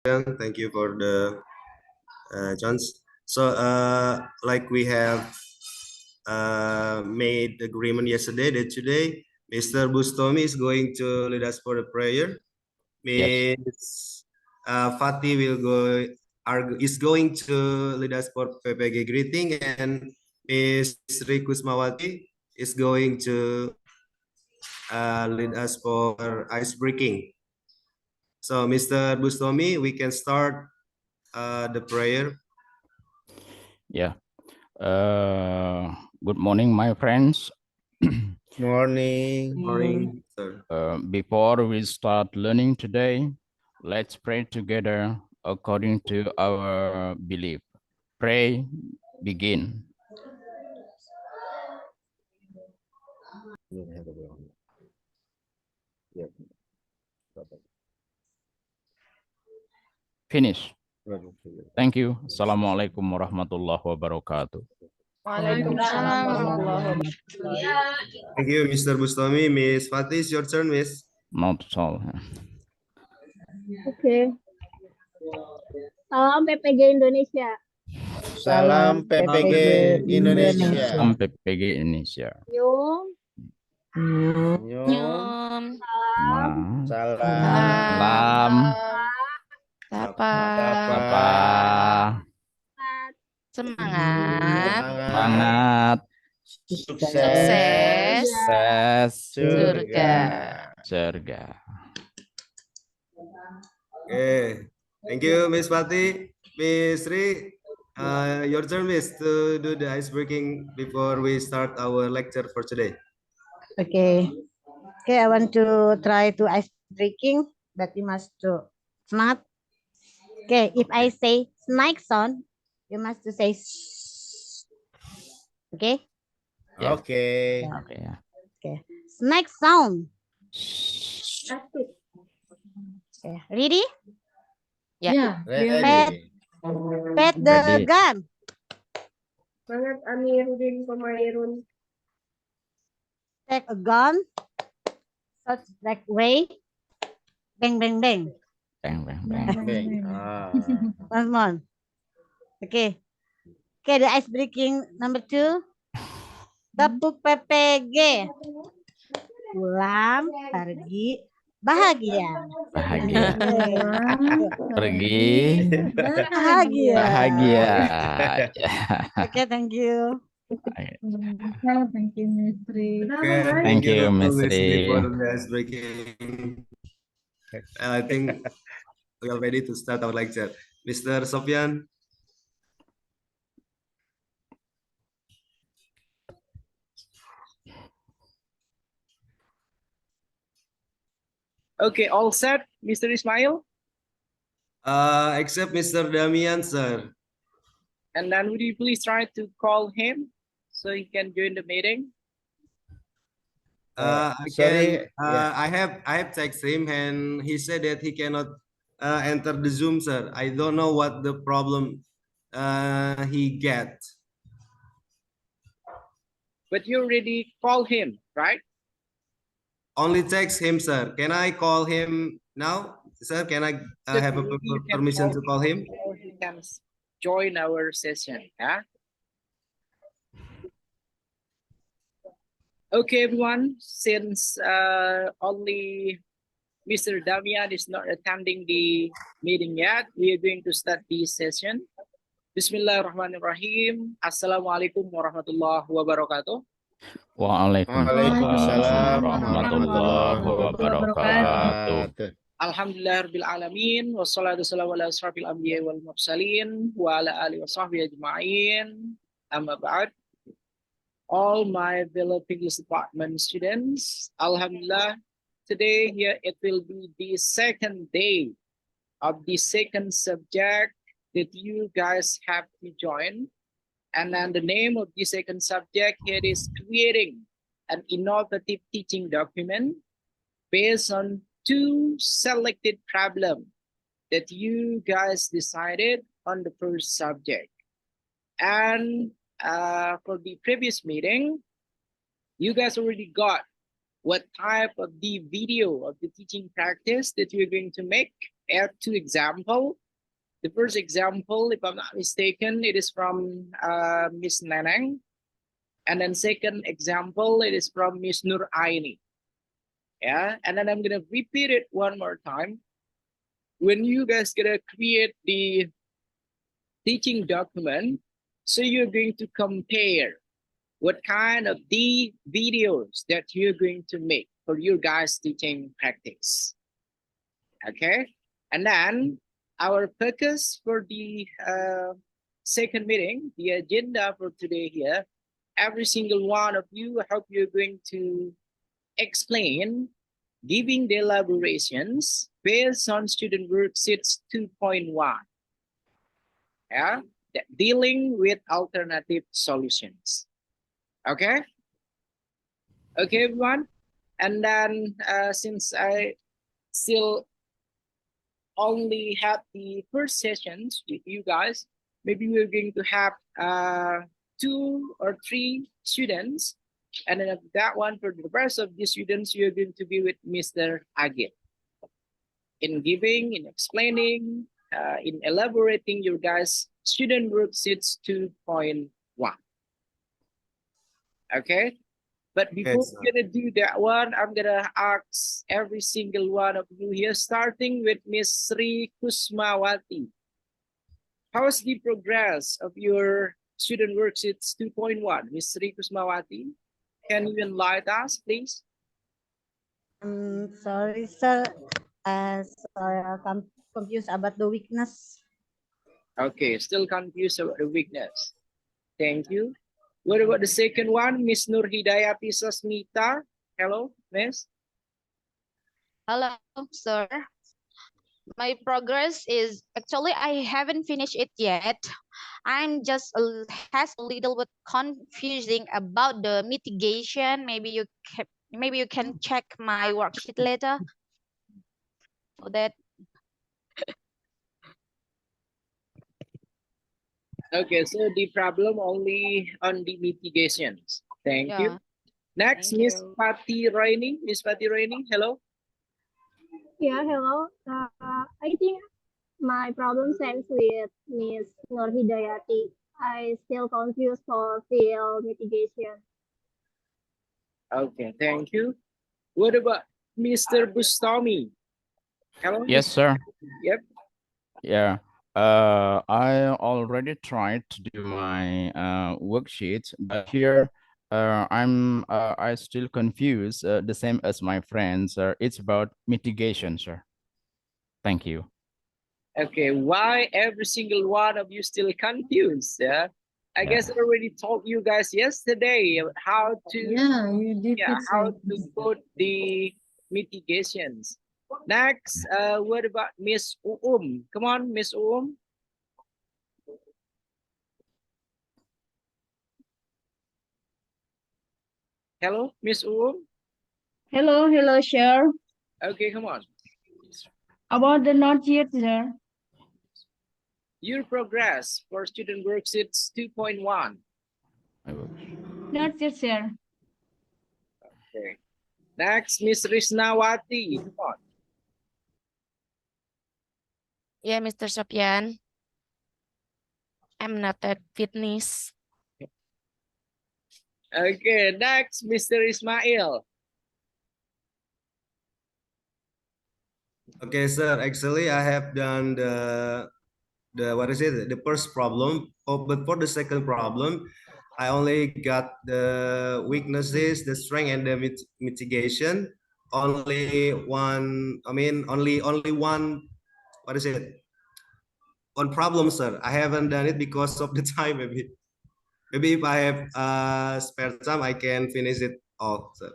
Thank you for the chance. So, like we have made agreement yesterday that today Mr. Bustomi is going to lead us for the prayer. Yes. Miss Fatih is going to lead us for PPG greeting, and Miss Rikusmawati is going to lead us for ice breaking. So, Mr. Bustomi, we can start the prayer. Yeah. Good morning, my friends. Morning. Morning, sir. Before we start learning today, let's pray together according to our belief. Pray, begin. Finish. Thank you. Assalamualaikum warahmatullahi wabarakatuh. Waalaikumsalam warahmatullahi wabarakatuh. Thank you, Mr. Bustomi. Miss Fatih, it's your turn, Miss. Not all. Oke. Salam PPG Indonesia. Salam PPG Indonesia. Salam PPG Indonesia. Yung. Nyum. Salam. Salam. Apa? Semangat. Semangat. Sukses. Surga. Surga. Okay. Thank you, Miss Fatih. Miss Sri, your turn, Miss, to do the ice breaking before we start our lecture for today. Okay. Okay, I want to try to ice breaking, but you must do smart. Okay, if I say snake sound, you must to say shh. Okay? Yeah. Okay. Okay. Okay. Snake sound. Okay, ready? Ya. Ready. Pet the Ready. gun. Semangat Amiruddin Komairun. Take a gun. Such like way. Bang, bang, bang. Bang, bang, bang. Bang. Once more. Okay. Okay, the ice breaking number 2. Tepuk PPG. Pulang, pergi, bahagia. Bahagia. Pergi. Bahagia. Bahagia. Okay, thank you. Thank you, Mistri. Okay, Thank you, Miss Miss Sri, for Sri. the ice breaking. I think we are ready to start our lecture. Mr. Sofyan. Okay, all set, Mr. Ismail? Except Mr. Damian, sir. And then would you please try to call him so he can join the meeting? Sorry. I have texted him and he said that he cannot enter the Zoom, sir. I don't know what the problem he get. But you already called him, right? Only text him, sir. Can I call him now, sir? Can I have a You can permission to call him? or he can join our session. Yeah. Okay, everyone. Since only Mr. Damian is not attending the meeting yet, we are going to start this session. Bismillahirrahmanirrahim. Assalamualaikum warahmatullahi wabarakatuh. Waalaikumsalam warahmatullahi wabarakatuh. Alhamdulillahirabbil alamin wassalatu wassalamu ala asrofil anbiya'i wal mursalin wa ala alihi washabbihi ajma'in. Amma ba'd. All my beloved English department students, alhamdulillah, today here it will be the second day of the second subject that you guys have to join. And then the name of the second subject here is creating an innovative teaching document based on 2 selected problems that you guys decided on the first subject. And for the previous meeting, you guys already got what type of the video of the teaching practice that you're going to make. add two examples. The first example, if I'm not mistaken, it is from Miss Nanang. And then second example, it is from Miss Nur Aini. Yeah, and then I'm gonna repeat it one more time. When you guys gonna create the teaching document, so you're going to compare what kind of the videos that you're going to make for your guys teaching practice. Okay, and then our focus for the second meeting, the agenda for today here, every single one of you, I hope you're going to explain, giving the elaborations based on student worksheets 2.1. Yeah, dealing with alternative solutions. Okay. Okay, everyone. And then since I still only have the first sessions with you guys, maybe we're going to have 2 or 3 students, and then that one for the rest of the students, you're going to be with Mr. Agil in giving, in explaining, in elaborating your guys' student worksheets 2.1. Okay. But before we're gonna do that one, I'm gonna ask every single one of you here, starting with Miss Sri Kusmawati. How's the progress of your student worksheets 2.1? Miss Sri Kusmawati, can you enlighten us, please? Sorry, sir. Sorry, I'm confused about the weakness. Okay, still confused about the weakness. Thank you. What about the second one, Miss Nur Hidayati Sasmita? Hello, Miss. Hello, sir. My progress is actually I haven't finished it yet. I'm just has a little bit confusing about the mitigation. Maybe you can check my worksheet later for that. Okay, so the problem only on the mitigations. Thank you. Next, Thank Miss you. Pati Raini. Miss Pati Raini, hello. Yeah, hello. I think my problem stems with Miss Nur Hidayati. I still confused for field mitigation. Okay, thank you. What about Mr. Bustami? Hello. Yes, sir. Yep. Yeah. I already tried to do my worksheet, but here I still confused, the same as my friends. It's about mitigation, sir. Thank you. Okay, why every single one of you still confused? Yeah. I guess I already told you guys yesterday how to you did how to put the mitigations. Next, what about Miss Come on, Miss Hello, Miss Hello, sir. Okay, come on. About the not yet, sir. Your progress for student worksheets 2.1. Not yet, sir. Okay. Next, Miss Risnawati. Come on. Yeah, Mr. Sopyan. I'm not at fitness. Okay, next, Mr. Ismail. Okay, sir. Actually, I have done the what is it? The first problem. Oh, but for the second problem, I only got the weaknesses, the strength, and the mitigation. Only one. I mean, only one. What is it? One problem, sir. I haven't done it because of the time. Maybe if I have spare time, I can finish it all, sir.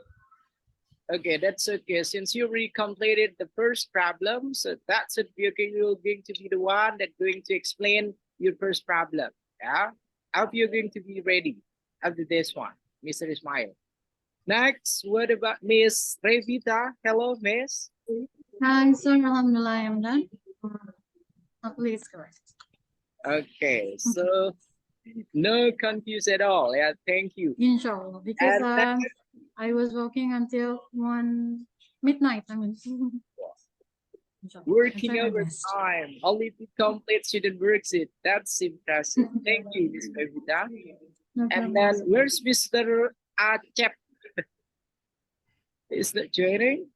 Okay, that's okay. Since you already completed the first problem, so that's it. You're going to be the one that's going to explain your first problem. Yeah. I hope you're going to be ready after this one, Mr. Ismail. Next, what about Miss Revita? Hello, Miss. Hi, sir. Alhamdulillah, I'm done. Please go ahead. Okay, so no confuse at all. Yeah, thank you. Inshallah, because And I was working until midnight. I mean, Working overtime only to complete student worksheet. That's impressive. Thank you, Miss Evita. And then where's Mr. Acep? Is that joining?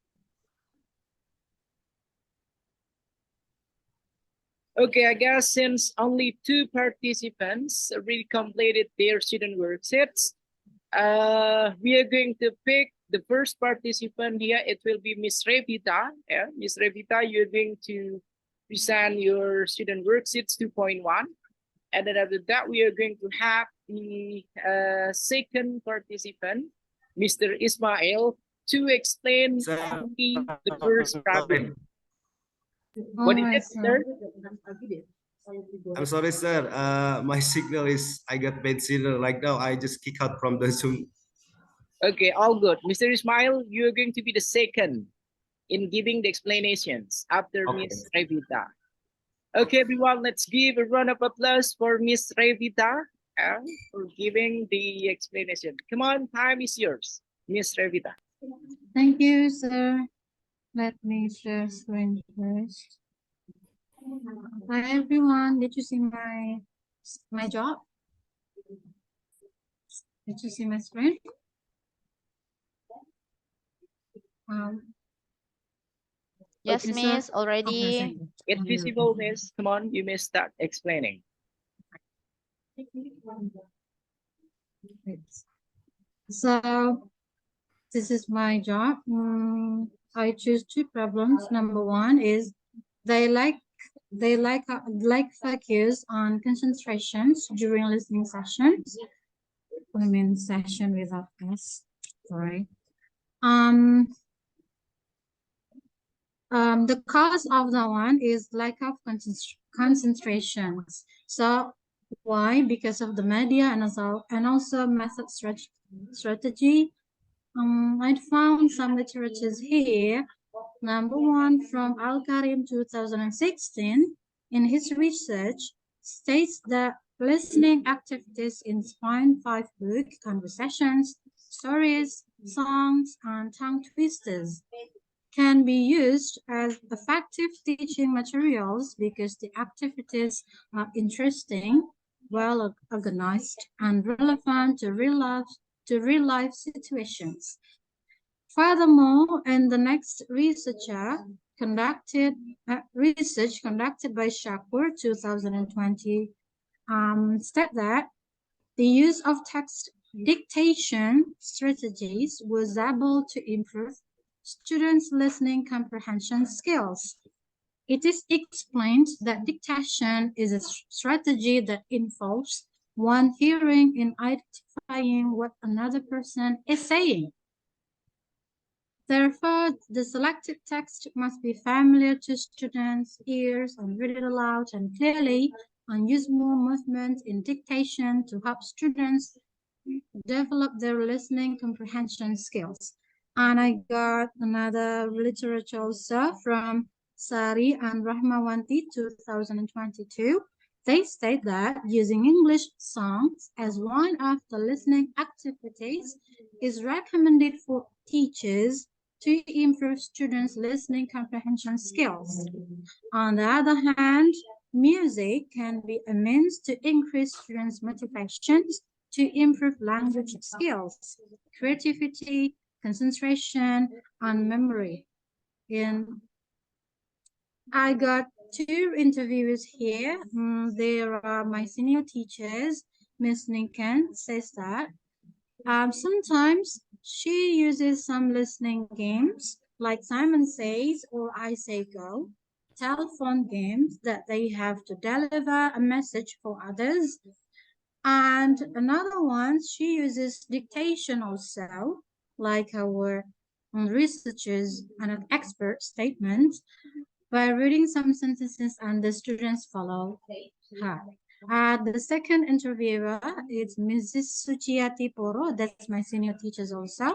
Okay, I guess since only 2 participants already completed their student worksheets, we are going to pick the first participant here. It will be Miss Revita. Yeah, Miss Revita, you're going to present your student worksheets 2.1. And then after that, we are going to have the second participant, Mr. Ismail, to explain only the first problem. What is it, sir? I'm sorry, sir. My signal is, I got bad signal right now. I just kick out from the Zoom. Okay, all good. Mr. Ismail, you're going to be the second in giving the explanations after Miss Revita. Okay, everyone, let's give a round of applause for Miss Revita for giving the explanation. Come on, time is yours, Miss Revita. Thank you, sir. Let me share screen first. Hi, everyone. Did you see my job? Did you see my screen? Yes, okay, Miss, sir. already. Okay, It's visible, Miss. Come on, you may start explaining. So this is my job. I choose 2 problems. Number 1 is they like focus on concentrations during listening sessions. I mean session without S. Sorry. The cause of the one is lack of concentrations. So why? Because of the media and also method strategy. I found some literatures here. Number 1 from Al Karim 2016 in his research states that listening activities inspire 5 book conversations, stories, songs, and tongue twisters can be used as effective teaching materials because the activities are interesting, well organized, and relevant to real life situations. Furthermore, in the next research conducted by Shakur 2020 state that the use of text dictation strategies was able to improve students' listening comprehension skills. It is explained that dictation is a strategy that involves one hearing and identifying what another person is saying. Therefore, the selected text must be familiar to students' ears and read it aloud and clearly, and use more movement in dictation to help students develop their listening comprehension skills. And I got another literature also from Sari and Rahmawanti 2022. They state that using English songs as one of the listening activities is recommended for teachers to improve students' listening comprehension skills. On the other hand, music can be a means to increase students' motivations to improve language skills, creativity, concentration, and memory. I got 2 interviewers here. There are my senior teachers. Miss Ninken says that sometimes she uses some listening games like Simon Says or I Say Go, telephone games that they have to deliver a message for others. And another one, she uses dictation also, like our researchers and an expert statement, by reading some sentences and the students follow her. The second interviewer is Mrs. Suciati Poro. That's my senior teachers also.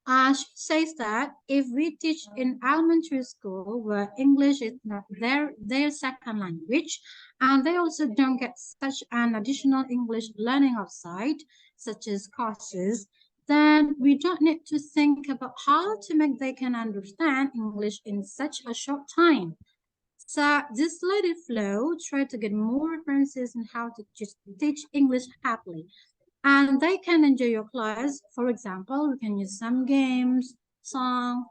She says that if we teach in elementary school where English is not their second language, and they also don't get such an additional English learning outside, such as courses, then we don't need to think about how to make they can understand English in such a short time. So just let it flow, try to get more references on how to just teach English happily. And they can enjoy your class. For example, we can use some games, song,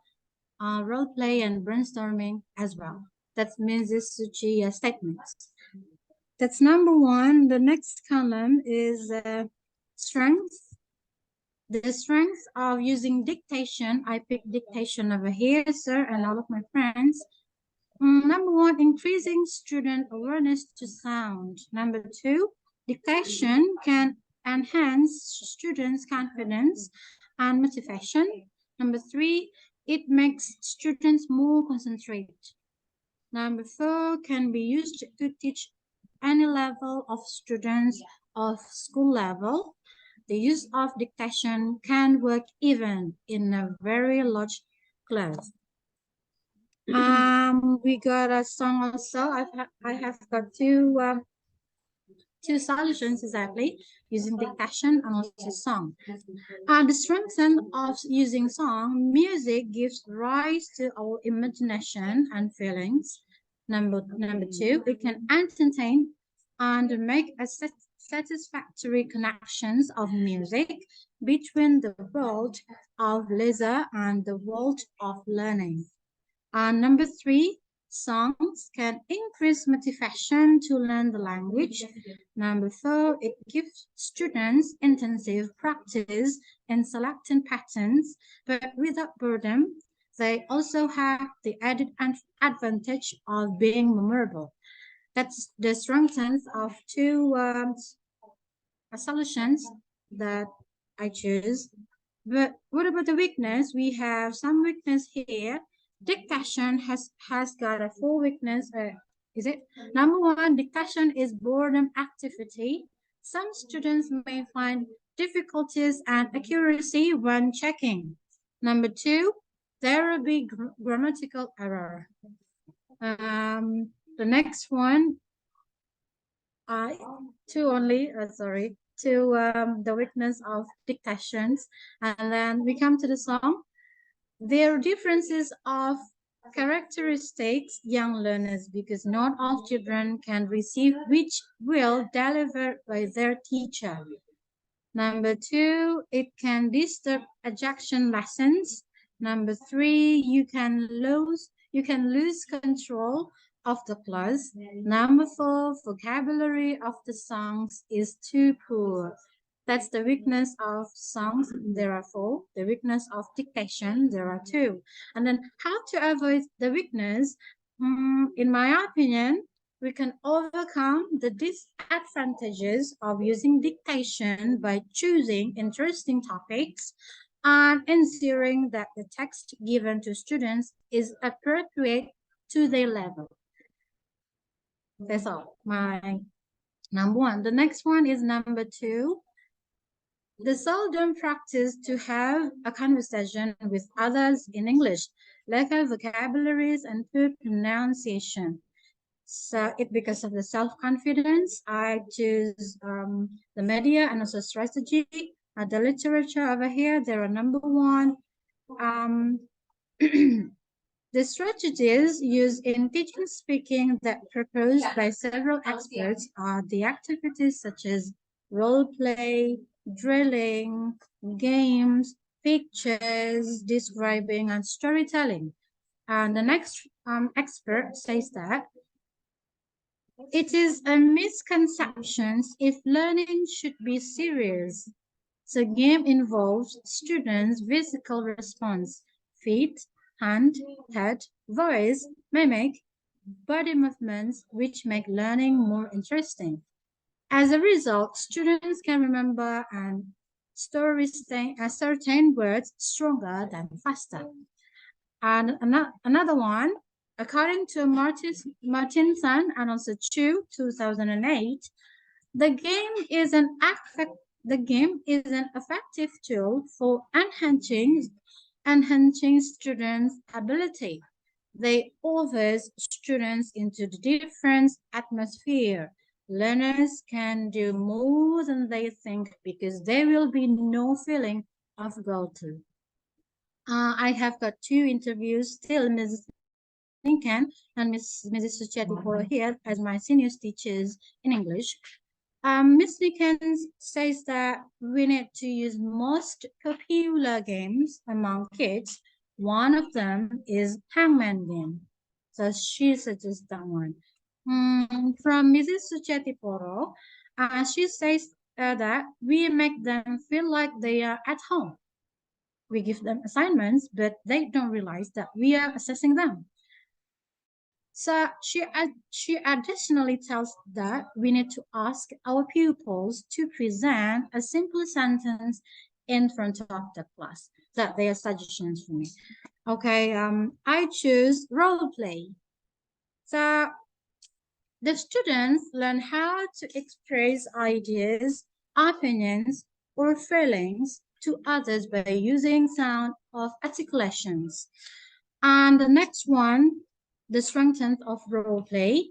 role play, and brainstorming as well. That means this Suchi statements. That's number one. The next column is strengths. The strengths of using dictation. I picked dictation over here, sir, and all of my friends. Number one, increasing student awareness to sound. Number two, dictation can enhance students' confidence and motivation. Number three, it makes students more concentrated. Number four, can be used to teach any level of students of school level. The use of dictation can work even in a very large class. We got a song also. I have got two solutions exactly using dictation and also song. The strength of using song, music gives rise to our imagination and feelings. Number two, it can entertain and make a satisfactory connections of music between the world of leisure and the world of learning. Number three, songs can increase motivation to learn the language. Number four, it gives students intensive practice in selecting patterns, but without boredom. They also have the added advantage of being memorable. That's the strengths of two solutions that I choose. But what about the weakness? We have some weakness here. Dictation has got a full weakness. Is it? Number one, dictation is boredom activity. Some students may find difficulties and accuracy when checking. Number two, there will be grammatical error. The next one, two only, sorry, to the weakness of dictations. And then we come to the song. There are differences of characteristics young learners because not all children can receive which will delivered by their teacher. Number two, it can disturb ejection lessons. Number three, you can lose control of the class. Number four, vocabulary of the songs is too poor. That's the weakness of songs. There are four. The weakness of dictation, there are two. And then how to avoid the weakness? In my opinion, we can overcome the disadvantages of using dictation by choosing interesting topics and ensuring that the text given to students is appropriate to their level. That's all. My number one. The next one is number two. The seldom practice to have a conversation with others in English, lack of vocabularies and poor pronunciation. So it because of the self-confidence, I choose the media and also strategy. The literature over here, there are number one. The strategies used in teaching speaking that proposed by several experts are the activities such as role play, drilling, games, pictures, describing, and storytelling. And the next expert says that it is a misconception if learning should be serious. The game involves students' physical response, feet, hand, head, voice, mimic, body movements, which make learning more interesting. As a result, students can remember and store certain words stronger than faster. And another one, according to Martinson and also Chu, 2008, the game is an effective tool for enhancing students' ability. They offers students into the different atmosphere. Learners can do more than they think because there will be no feeling of role play. I have got 2 interviews still, Mrs. Lincoln and Mrs. Sucheti Polo here as my senior teachers in English. Miss Lincoln says that we need to use most popular games among kids. One of them is hangman game. So she suggests that one. From Mrs. Sucheti Poro, she says that we make them feel like they are at home. We give them assignments, but they don't realize that we are assessing them. So she additionally tells that we need to ask our pupils to present a simple sentence in front of the class. That they are suggestions for me. Okay, I choose role play. So the students learn how to express ideas, opinions, or feelings to others by using sound of articulations. And the next one, the strength of role play.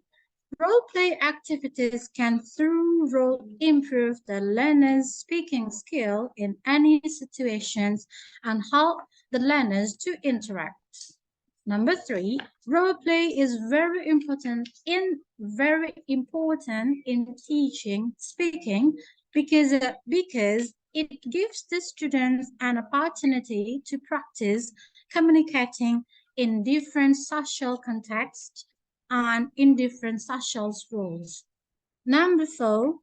Role play activities can, through role, improve the learner's speaking skill in any situations and help the learners to interact. Number 3, role play is very important in teaching speaking because it gives the students an opportunity to practice communicating in different social contexts and in different social roles. Number 4,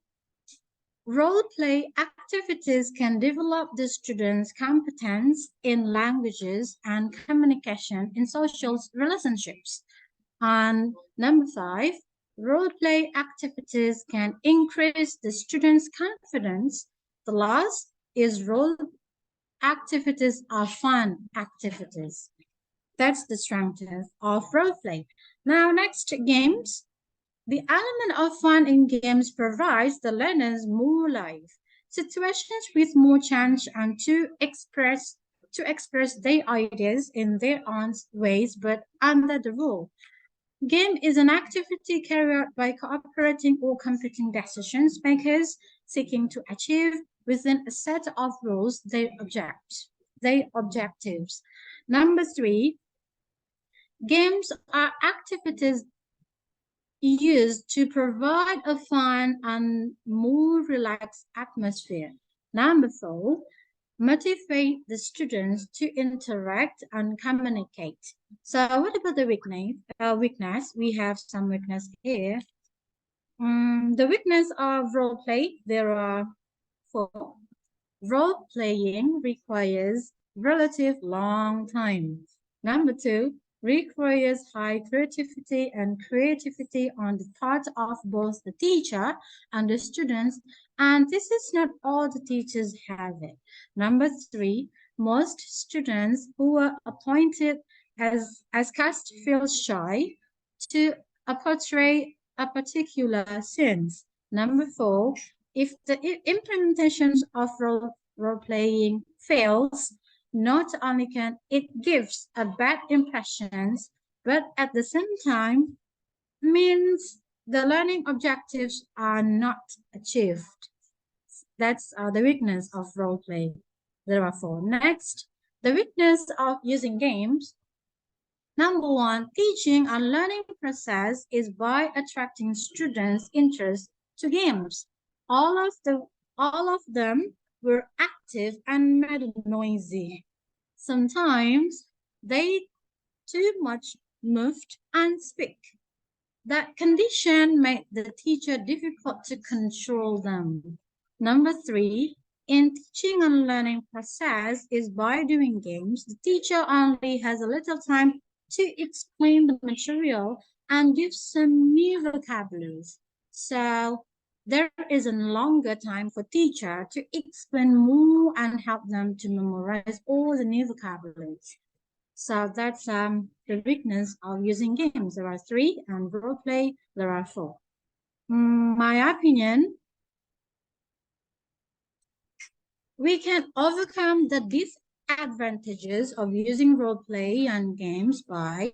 role play activities can develop the students' competence in languages and communication in social relationships. And number 5, role play activities can increase the students' confidence. The last is role activities are fun activities. That's the strength of role play. Now, next, games. The element of fun in games provides the learners more life, situations with more chance and to express their ideas in their own ways, but under the rule. Game is an activity carried out by cooperating or competing decisions makers seeking to achieve within a set of rules their objectives. Number 3, games are activities used to provide a fun and more relaxed atmosphere. Number 4, motivate the students to interact and communicate. So what about the weakness? We have some weakness here. The weakness of role play, there are 4. Role playing requires relative long time. Number 2, requires high creativity on the part of both the teacher and the students, and this is not all the teachers have it. Number 3, most students who are appointed as cast feel shy to portray a particular sense. Number 4, if the implementations of role playing fails, not only can it gives a bad impressions, but at the same time means the learning objectives are not achieved. That's the weakness of role play. There are 4. Next, the weakness of using games. Number 1, teaching and learning process is by attracting students' interest to games. All of them were active and made noisy. Sometimes they too much moved and speak. That condition made the teacher difficult to control them. Number 3, in teaching and learning process is by doing games. The teacher only has a little time to explain the material and give some new vocabularies. So there is a longer time for teacher to explain more and help them to memorize all the new vocabularies. So that's the weakness of using games. There are 3, and role play, there are 4. My opinion, we can overcome the disadvantages of using role play and games by,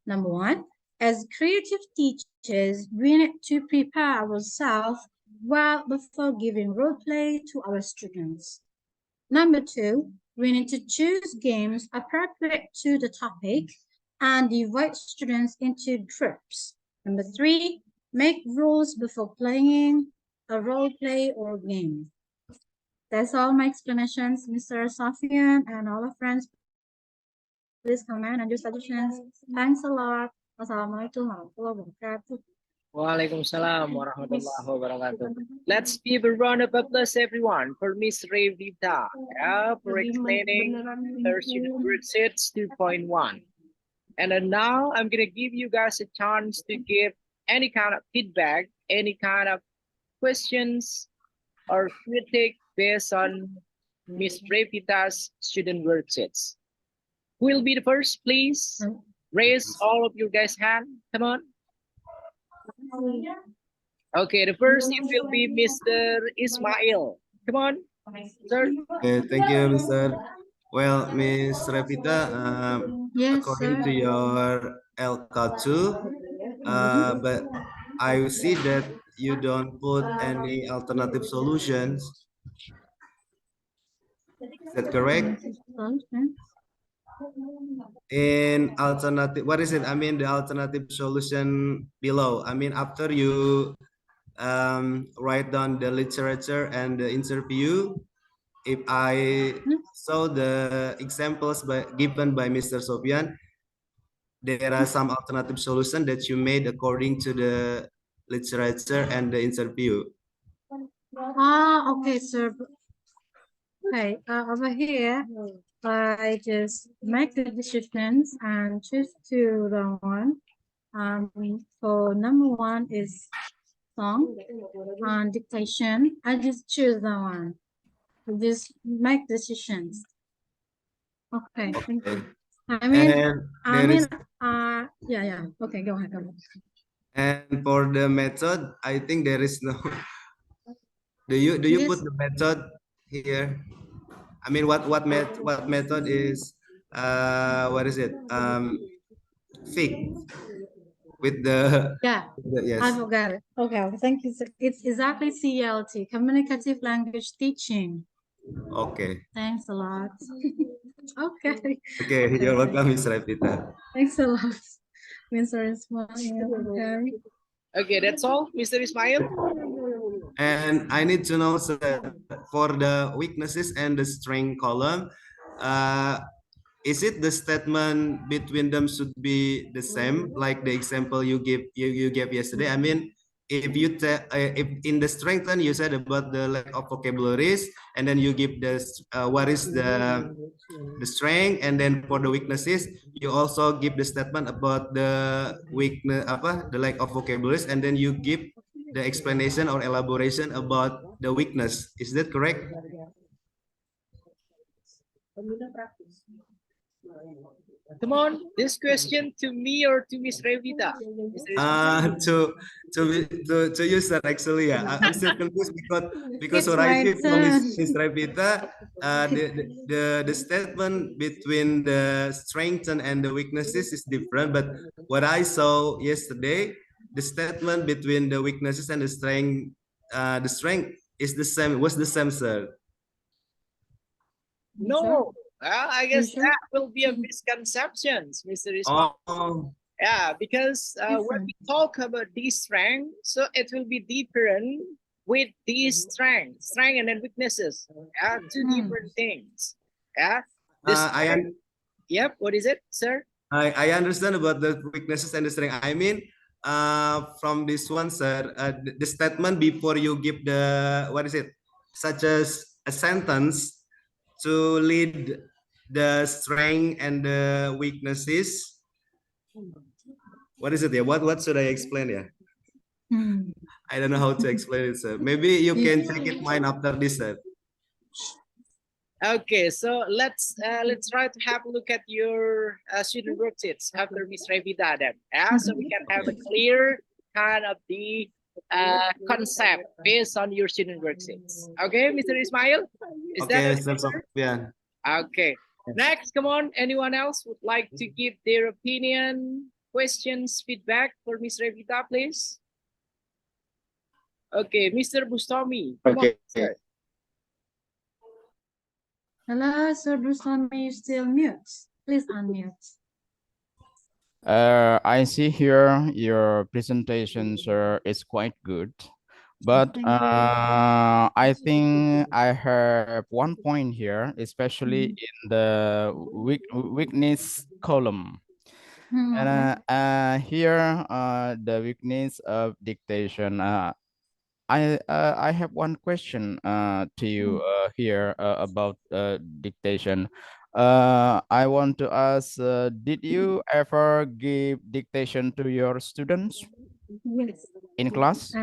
number 1, as creative teachers, we need to prepare ourselves well before giving role play to our students. Number 2, We need to choose games appropriate to the topic and divide students into groups. Number 3, make rules before playing a role play or game. That's all my explanations, Mr. Safian and all our friends. Please comment and do suggestions. Thanks a lot. Wassalamualaikum warahmatullahi wabarakatuh. Waalaikumsalam warahmatullahi wabarakatuh. Let's give a round of applause, everyone, for Miss Revita, for explaining her student worksheets 2.1. And then now I'm going to give you guys a chance to give any kind of feedback, any kind of questions or critique based on Miss Revita's student worksheets. Who will be the first, please? Raise all of your guys' hand. Come on. Okay, the first it will be Mr. Ismail. Come on, sir. Okay, thank you, Mr. Well, Miss Revita, Yes, according sir. to your LK2, but I see that you don't put any alternative solutions. Is that correct? In alternative, what is it? I mean, the alternative solution below. I mean, after you write down the literature and the interview, if I saw the examples given by Mr. Sofian, there are some alternative solutions that you made according to the literature and the interview. Okay, sir. Okay, over here, I just make the decisions and choose to the one. So number 1 is song and dictation. I just choose the one. Just make decisions. Okay, thank you. Yeah. Okay, go ahead. And for the method, I think there is no. Do you put the method here? I mean, what method is? What is it? Fig with the. Yeah. Yes. I forgot it. Okay, thank you. It's exactly CLT, communicative language teaching. Okay. Thanks a lot. Okay. Okay, you're welcome, Ms. Revita. Thanks a lot, Mr. Ismail. Okay, that's all, Mr. Ismail. And I need to know, sir, for the weaknesses and the strength column, is it the statement between them should be the same, like the example you gave yesterday? I mean, if in the strengthen you said about the lack of vocabularies, and then you give the what is the strength, and then for the weaknesses you also give the statement about the weakness, the lack of vocabularies, and then you give the explanation or elaboration about the weakness. Is that correct? Come on, this question to me or to Miss Revita? To you, sir. Actually, yeah, I'm still confused because what I see from Miss Revita, the statement between the strengths and the weaknesses is different. But what I saw yesterday, the statement between the weaknesses and the strength is the same. Was the same, sir? No, I guess that will be a misconception, Mr. Ismail. Oh. Yeah, because when we talk about this strength, so it will be different with these strength and then weaknesses. Yeah, two different things. Yeah. Yep. What is it, sir? I understand about the weaknesses and the strength. I mean, from this one, sir, the statement before you give the, what is it, such as a sentence to lead the strength and the weaknesses. What is it? Yeah, what should I explain? Yeah, I don't know how to explain it, sir. Maybe you can take it mine after this, sir. Okay, so let's try to have a look at your student worksheets after Miss Revita then. Yeah, so we can have a clear kind of the concept based on your student worksheets. Okay, Mr. Ismail? Is okay, that Sir Sofian. Okay. Next, come on. Anyone else would like to give their opinion, questions, feedback for Miss Revita, please? Okay, Mr. Bustami. Come on, sir. Hello, Sir Brustami, you still mute. Please unmute. I see here your presentation, sir, is quite good. But Thank you. I think I have one point here, especially in the weakness column. And here, the weakness of dictation. I have one question to you here about dictation. I want to ask, did you ever give dictation to your students Yes. in class?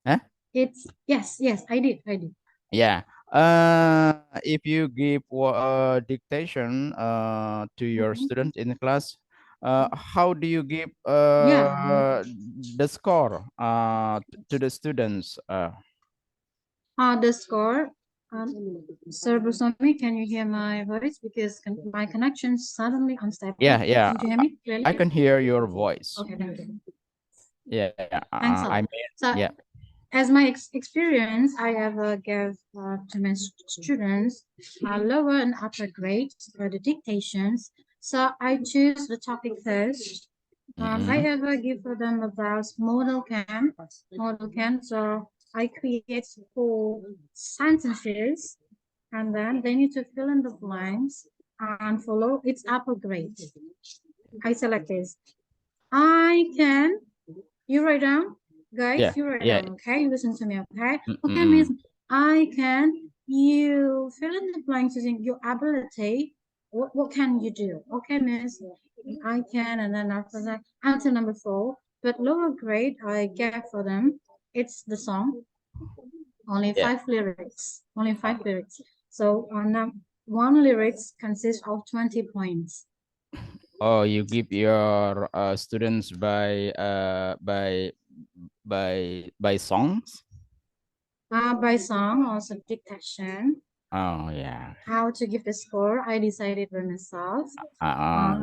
Huh? It's yes, I did. Yeah. If you give dictation to your student in class, how do you give Yeah. the score to the students? The score. Sir Brustami, can you hear my voice? Because my connection suddenly unstable. Yeah. Did you hear me clearly? I can hear your voice. Okay, thank you. Yeah. Thanks a I lot. mean, So, yeah. as my experience, I ever gave to my students lower and upper grades for the dictations. So I choose the topic first. I ever give for them about model can. So I create 4 sentences, and then they need to fill in the blanks and follow its upper grade. I select this. I can. You write down, guys. Yeah. You write Yeah. down. Okay, you listen to me. Okay. Okay, Miss. I can. You fill in the blanks using your ability. What can you do? Okay, Miss. I can, and then after that, answer number 4. But lower grade, I get for them. It's the song. Only Yeah. 5 lyrics. Only 5 lyrics. So on one lyrics consists of 20 points. Oh, you give your students by songs? By song or dictation. Oh yeah. How to give the score, I decided by myself. Yeah.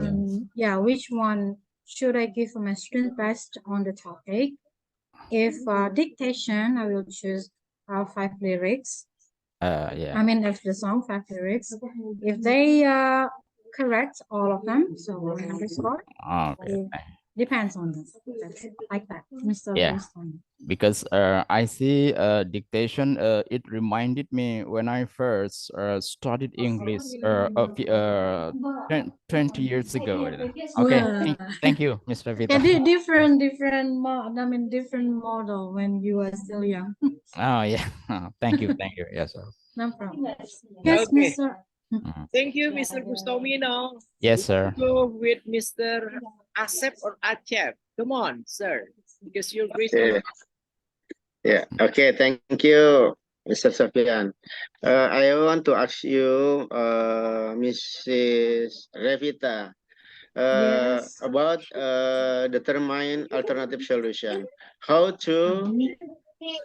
Yeah, which one should I give for my student based on the topic? If dictation, I will choose 5 lyrics. Yeah. I mean, if the song 5 lyrics, if they correct all of them, so I have the score. Okay. It depends on them. That's like that, Mr. Yeah. Brewster. Because I see dictation. It reminded me when I first studied English 20 years ago. Okay. Thank you, Mr. Vito. Yeah, different different model when you are still young. Oh yeah. Thank you. Yes, sir. No problem. Yes, Okay. Mr. Thank you, Mr. Bustomino. Yes, sir. Go with Mr. Asep or Acep. Come on, sir, because you're great. Yeah. Okay. Thank you, Mr. Sofian. I want to ask you, Mrs. Revita, Yes. about determine alternative solution. How to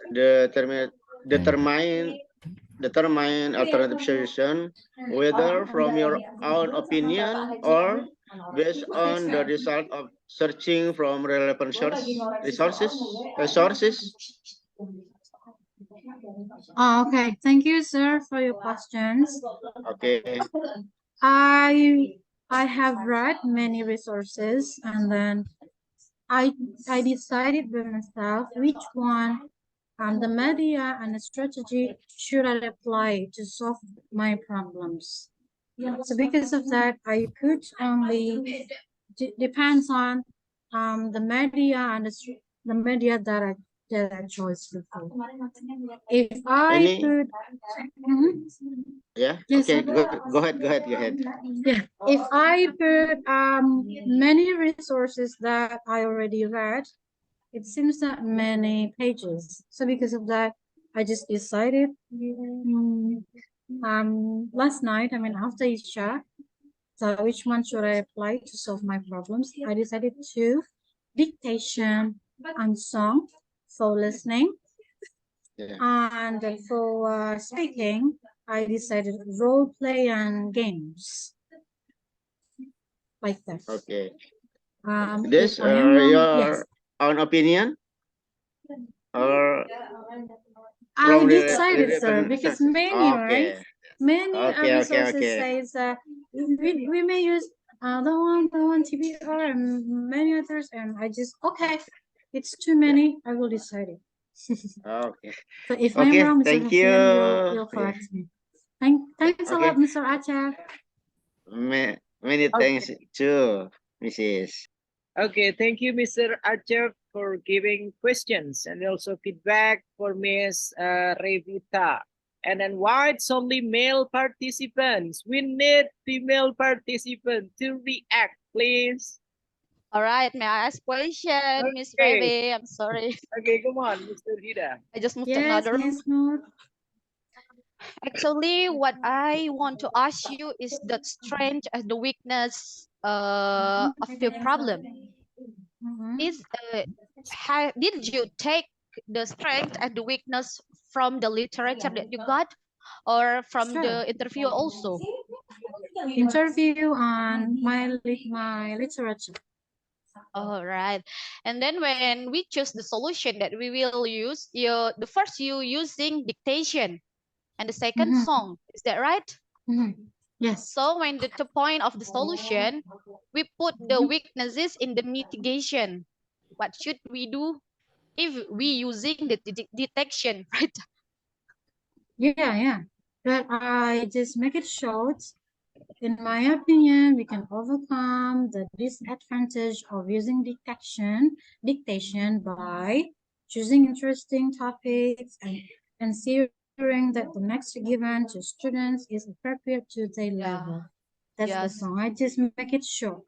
determine determine alternative solution, whether from your own opinion or based on the result of searching from relevant sources. Okay. Thank you, sir, for your questions. Okay. I have read many resources, and then I decided by myself which one the media and the strategy should I apply to solve my problems. So because of that, I could only depends on the media and the media that I chose before. If I could, Yeah. yes, Okay. sir. Go ahead. Yeah, if I put many resources that I already read, it seems that many pages. So because of that, I just decided last night, after Isha, so which one should I apply to solve my problems? I decided to dictation and song for listening. Yeah. And for speaking, I decided role play and games. Like that. Okay. if This I am wrong, your yes. own opinion or I from decided, sir, relevant because sources? many, right? Okay. Many Okay, resources okay. says we may use the one TBR and many others, and I just okay, it's too many. I will decide it. Okay. So if I'm Okay, wrong, Mr. thank you. Hafian, you'll Yeah. correct me. Thanks a lot, Okay. Mr. Acha. Many thanks to Mrs. Okay, thank you, Mr. Archer, for giving questions and also feedback for Miss Revita. And then why it's only male participants? We need female participants to react, please. All right, may I ask question, Miss Okay. Revy? I'm sorry. Okay, come on, Mr. Hida. I just moved to Yes, another room. Miss Noor. Actually, what I want to ask you is the strength and the weakness of your problem. Mhm. Is did you take the strength and the weakness from the literature that you got, or from Sure. the interview also? Interview on my literature. All right. And then when we choose the solution that we will use, the first you using dictation and the second Mhm. song. Is that right? Yes. So when the point of the solution, we put the weaknesses in the mitigation. What should we do if we using the detection, right? Yeah. But I just make it short. In my opinion, we can overcome the disadvantage of using dictation by choosing interesting topics and ensuring that the next given to students is appropriate to their level. That's the Yes. song. I just make it short.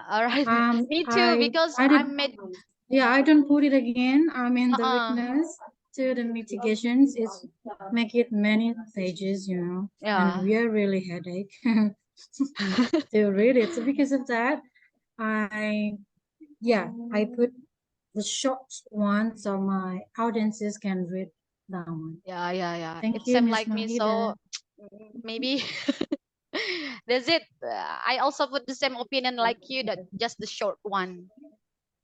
All right. Me too, because I I did, made I don't put it again. I mean, the weakness to the mitigations is make it many pages, Yeah. and we are really headache to read it. So because of that, I put the short one so my audiences can read that one. Yeah. Thank It you, seemed Miss like me, Nahida. so maybe that's it. I also put the same opinion like you, that just the short one.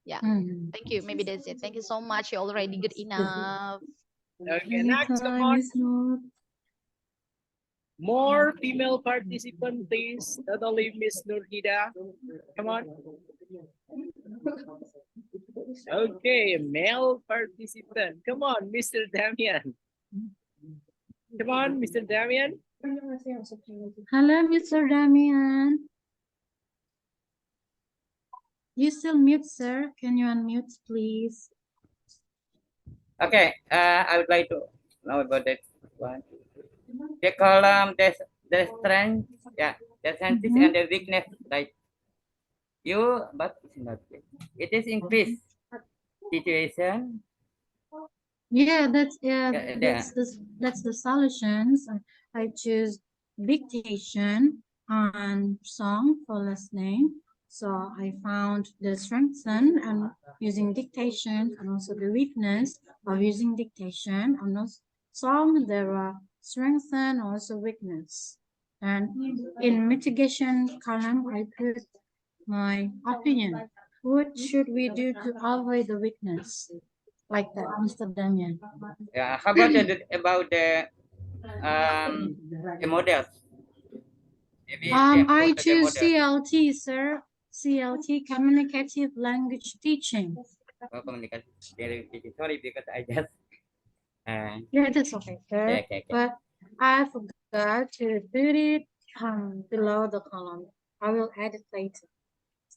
Yeah. Thank you. Maybe that's it. Thank you so much. You're already good enough. Okay, next, come on. Miss Noor. More female participants, please. Not only Miss Nurhida. Come on. Okay, male participant. Come on, Mr. Damian. Come on, Mr. Damian. Hello, Mr. Damian. You still mute, sir? Can you unmute, please? Okay, I would like to know about that one. The column, the strength, the strength and the weakness, like but it's not. It is increased situation. Yeah, that's the solutions. I choose dictation and song for listening. So I found the strengthen and using dictation, and also the weakness of using dictation. And also song there are strengthen, also weakness. And in mitigation column, I put my opinion. What should we do to avoid the weakness? Like that, Mr. Damian. Yeah, how about the models? Maybe I the choose model. CLT, sir. CLT, Communicative Language Teaching. Oh, communication. Sorry, because I just. Yeah, that's okay, sir. Okay. But I forgot to put it below the column. I will add it later.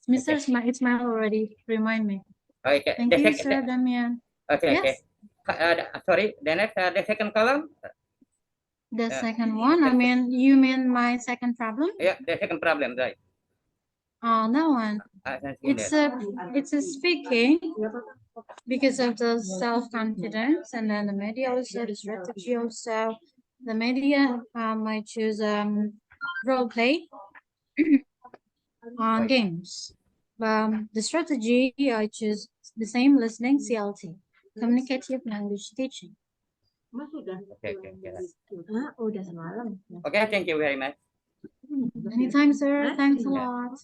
Mr. Ismail already remind me. Okay. Thank you, Sir Damian. Okay. Yes. Sorry, the next, the second column. The second one, you mean my second problem? Yeah, the second problem, right? That one. It's a speaking because of the self-confidence, and then the media also, the strategy also. The media, I choose role play on games. The strategy, I choose the same listening, CLT, communicative language teaching. Okay. Okay, thank you very much. Anytime, sir. Thanks a lot.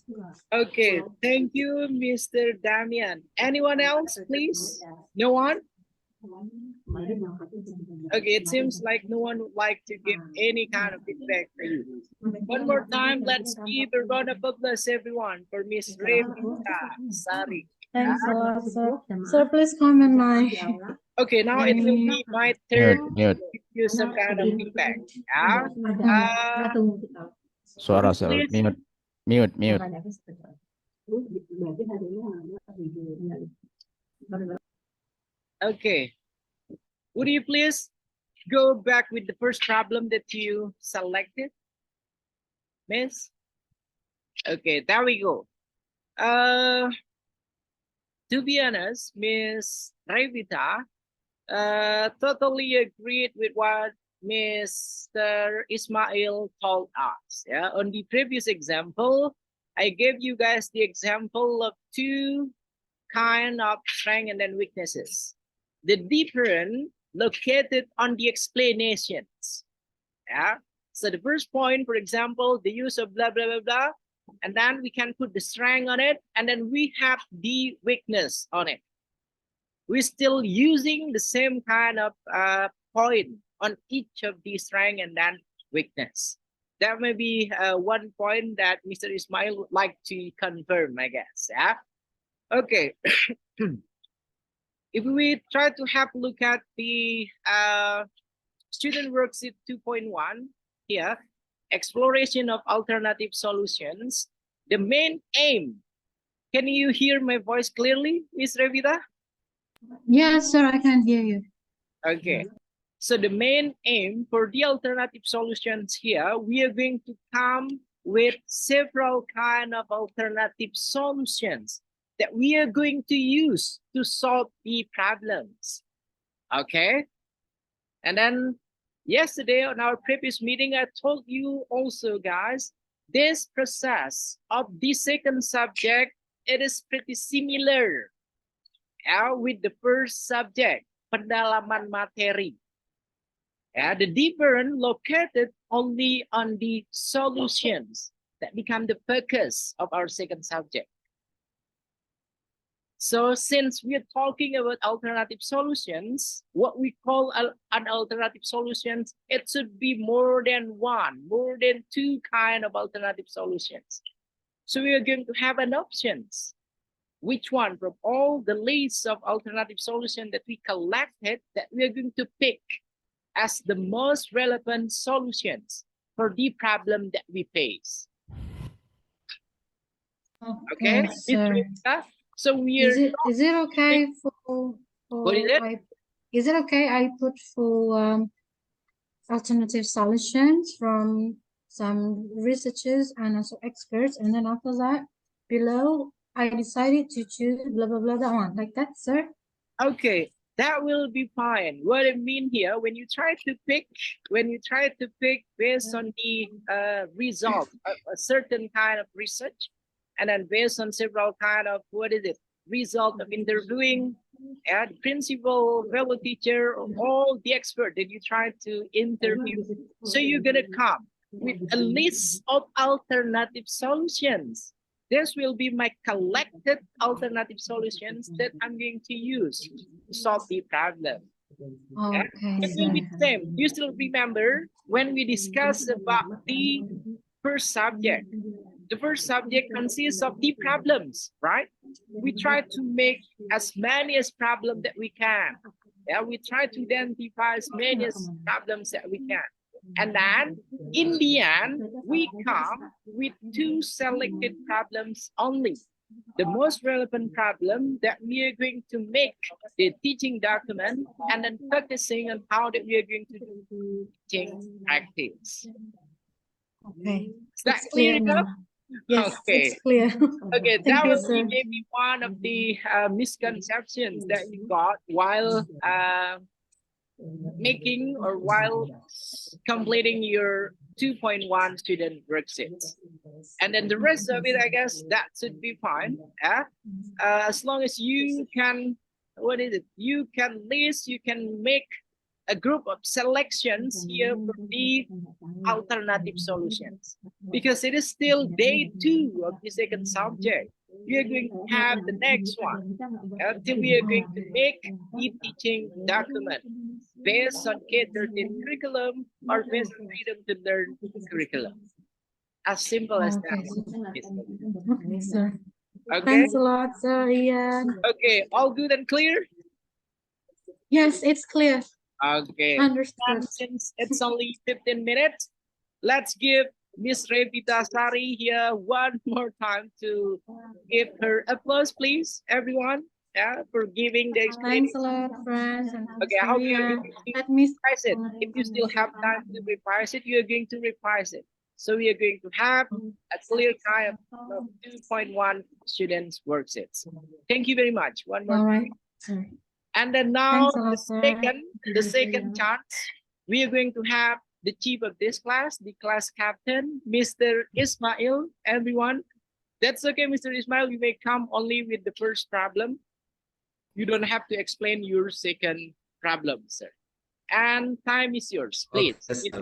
Okay, thank you, Mr. Damian. Anyone else, please? No one? Okay, it seems like no one would like to give any kind of feedback for you. One more time, let's give a round of applause, everyone, for Miss Revita Sari. Thanks a lot, sir. Sir, please comment my. Okay, now it will be my turn Mute. to give you some kind of feedback. Suara sel. Please. Mute. Okay. Would you please go back with the first problem that you selected, Miss? Okay, there we go. To be honest, Miss Revita totally agreed with what Mr. Ismail told us. Yeah, on the previous example, I gave you guys the example of two kind of strength and then weaknesses. The difference located on the explanations. Yeah. So the first point, for example, the use of blah blah blah blah, and then we can put the strength on it, and then we have the weakness on it. We're still using the same kind of point on each of the strength and then weakness. That may be one point that Mr. Ismail would like to confirm, I guess. Yeah. Okay. If we try to have a look at the student worksheet 2.1 here, exploration of alternative solutions, the main aim. Can you hear my voice clearly, Ms. Revita? Yes, sir, I can hear you. Okay. So the main aim for the alternative solutions here, we are going to come with several kind of alternative solutions that we are going to use to solve the problems. Okay. And then yesterday on our previous meeting, I told you also, guys, this process of the second subject, it is pretty similar with the first subject, pendalaman materi. The difference located only on the solutions that become the focus of our second subject. So since we are talking about alternative solutions, what we call an alternative solutions, it should be more than one, more than two kind of alternative solutions. So we are going to have an options. Which one from all the list of alternative solutions that we collected that we are going to pick as the most relevant solutions for the problem that we face. Okay, so we are. Is it okay for what is it? Is it okay I put for alternative solutions from some researchers and also experts, and then after that below I decided to choose blah blah blah that one, like that, sir? Okay, that will be fine. What I mean here, when you try to pick based on the result of a certain kind of research, and then based on several kind of result of interviewing, the principal, fellow teacher, or all the expert that you try to interview. So you're gonna come with a list of alternative solutions. This will be my collected alternative solutions that I'm going to use to solve the problem. Okay, it will be the same. You still remember when we discussed about the first subject? The first subject consists of the problems, right? We try to make as many as problems that we can. Yeah, we try to identify as many as problems that we can. And then in the end, we come with two selected problems only. The most relevant problem that we are going to make the teaching document, and then focusing on how that we are going to do teaching practice. Okay. Is that clear enough? Yes, okay. It's clear. Okay, Thank that you, would sir. be maybe one of the misconceptions that you got while making or while completing your 2.1 student worksheets. And then the rest of it, I guess that should be fine. As long as you can, you can list, you can make a group of selections here for the alternative solutions, because it is still day 2 of the second subject. we are going to have the next one. Until we are going to make the teaching document based on K-13 curriculum or based on freedom to learn curriculum. As simple as that. Okay, sir. Okay. Thanks a lot, sir, Ian. Okay, all good and clear? Yes, it's clear. Okay. Understood. And since it's only 15 minutes, let's give Miss Revita Sari here one more time to give her applause, please, everyone. Yeah, for giving the explanation. Thanks a lot, friends. And Okay, I hope you're Ian. going to Let me. revise it. If you still have time to revise it, you're going to revise it. So we are going to have a clear time of 2.1 students worksheets. Thank you very much. One more. All right. Sorry. And then now Thanks a lot, sir. the second chance, we are going to have the chief of this class, the class captain, Mr. Ismail, everyone. That's okay, Mr. Ismail, you may come only with the first problem. You don't have to explain your second problem, sir. And time is yours, please. Okay,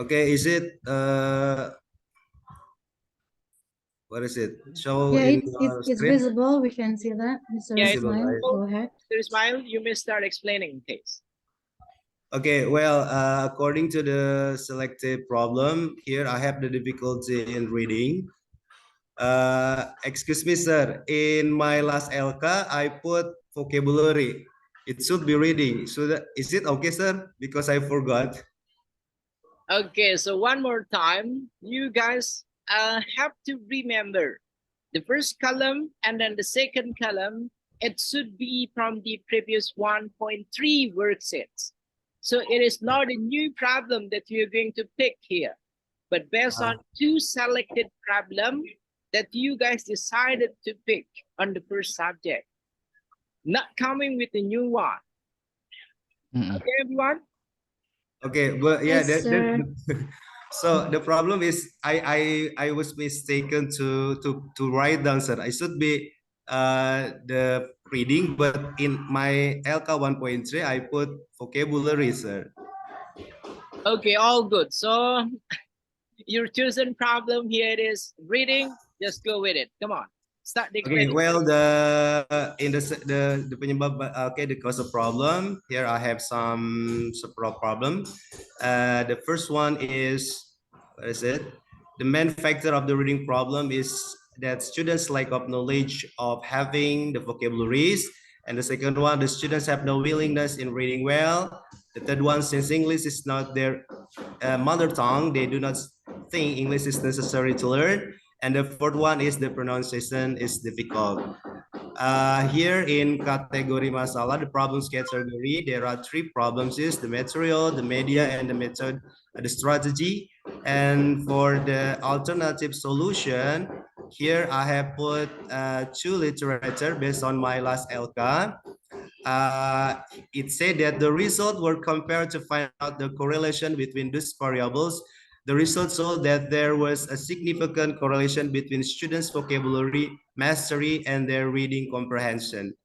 Okay, is it what is it? Show Yeah, in it's screen? visible. We can see that. Mr. Yeah, Ismail, right? go ahead. Mr. Ismail, you may start explaining, please. Okay, well, according to the selected problem, here I have the difficulty in reading. Excuse me, sir. In my last LK, I put vocabulary. It should be reading. So is it okay, sir? Because I forgot. Okay, so one more time, you guys have to remember the first column and then the second column, it should be from the previous 1.3 worksheets. So it is not a new problem that you're going to pick here, but based on two selected problems that you guys decided to pick on the first subject, not coming with a new one. Okay, everyone? Okay, but yeah, Yes, sir. so the problem is I was mistaken to write down, sir. I should be the reading, but in my LK 1.3 I put vocabulary, sir. Okay, all good. So your chosen problem here it is reading. Just go with it. Come on, start the Okay, explaining. well, in the penyebab, okay, the cause of problem here I have some several problem. The first one is, what is it? The main factor of the reading problem is that students lack of knowledge of having the vocabularies, and the second one, the students have no willingness in reading well. The third one, since English is not their mother tongue, they do not think English is necessary to learn. And the fourth one is the pronunciation is difficult. Here in category masalah, the problems category, there are three problems: is the material, the media, and the method, the strategy. And for the alternative solution, here I have put two literature based on my last LK. It said that the results were compared to find out the correlation between these variables. The results showed that there was a significant correlation between students' vocabulary mastery and their reading comprehension.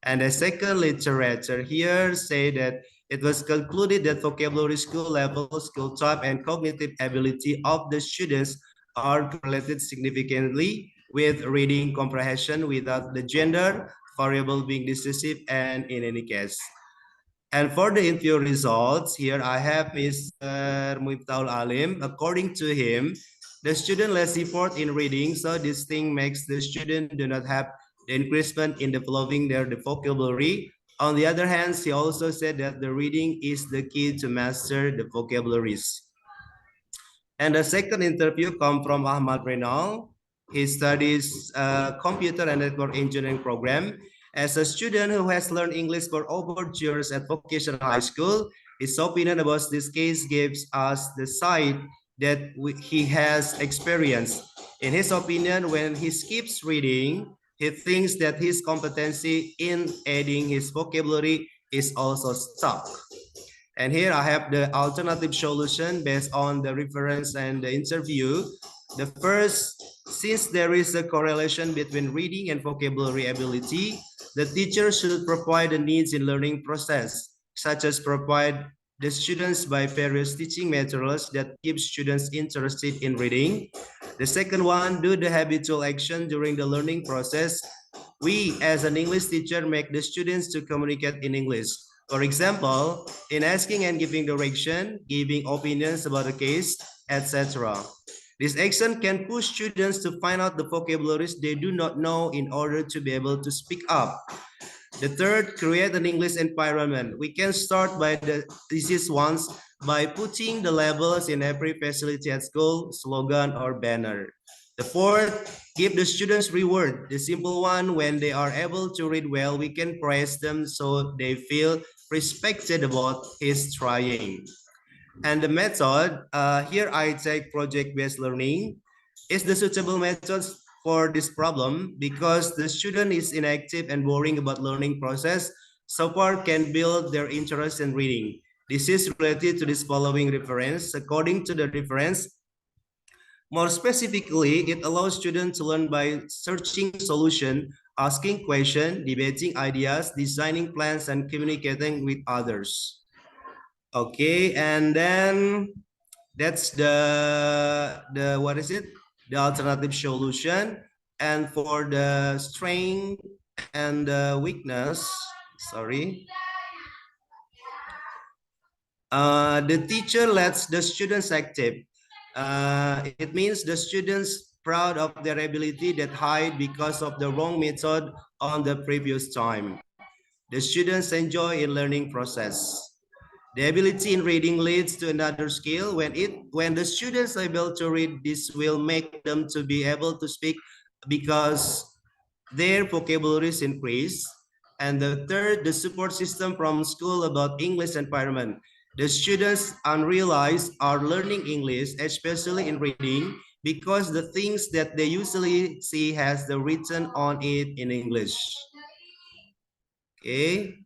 And the second literature here say that it was concluded that vocabulary skill level, skill type, and cognitive ability of the students are correlated significantly with reading comprehension without the gender variable being decisive and in any case. And for the interview results, here I have Mr. Muiftaul Alim. According to him, the student less effort in reading, so this thing makes the student do not have the increasement in developing their vocabulary. On the other hand, he also said that the reading is the key to master the vocabularies. And the second interview come from Ahmad Renal. He studies computer and network engineering program. As a student who has learned English for over 2 years at vocational high school, His opinion about this case gives us the side that he has experienced. In his opinion, when he skips reading, he thinks that his competency in adding his vocabulary is also stuck. And here I have the alternative solution based on the reference and the interview. The first, since there is a correlation between reading and vocabulary ability, the teacher should provide the needs in learning process, such as provide the students by various teaching materials that keep students interested in reading. The second one, do the habitual action during the learning process. We, as an English teacher, make the students to communicate in English. For example, in asking and giving direction, giving opinions about a case, etc. This action can push students to find out the vocabularies they do not know in order to be able to speak up. The third, create an English environment. We can start by the easiest ones by putting the labels in every facility at school, slogan or banner. The fourth, give the students reward. The simple one, when they are able to read well, we can praise them so they feel respected about his trying. And the method, here I take project-based learning, is the suitable method for this problem because the student is inactive and boring about learning process, so far can build their interest in reading. This is related to this following reference. According to the reference, more specifically, it allows students to learn by searching solution, asking questions, debating ideas, designing plans, and communicating with others. Okay, and then that's the what is it? The alternative solution. And for the strength and the weakness, sorry. The teacher lets the students active. It means the students proud of their ability that hide because of the wrong method on the previous time. The students enjoy in learning process. The ability in reading leads to another skill. When the students are able to read, this will make them to be able to speak because their vocabularies increase. And the third, the support system from school about English environment. The students unrealized are learning English, especially in reading, because the things that they usually see has the written on it in English. Okay.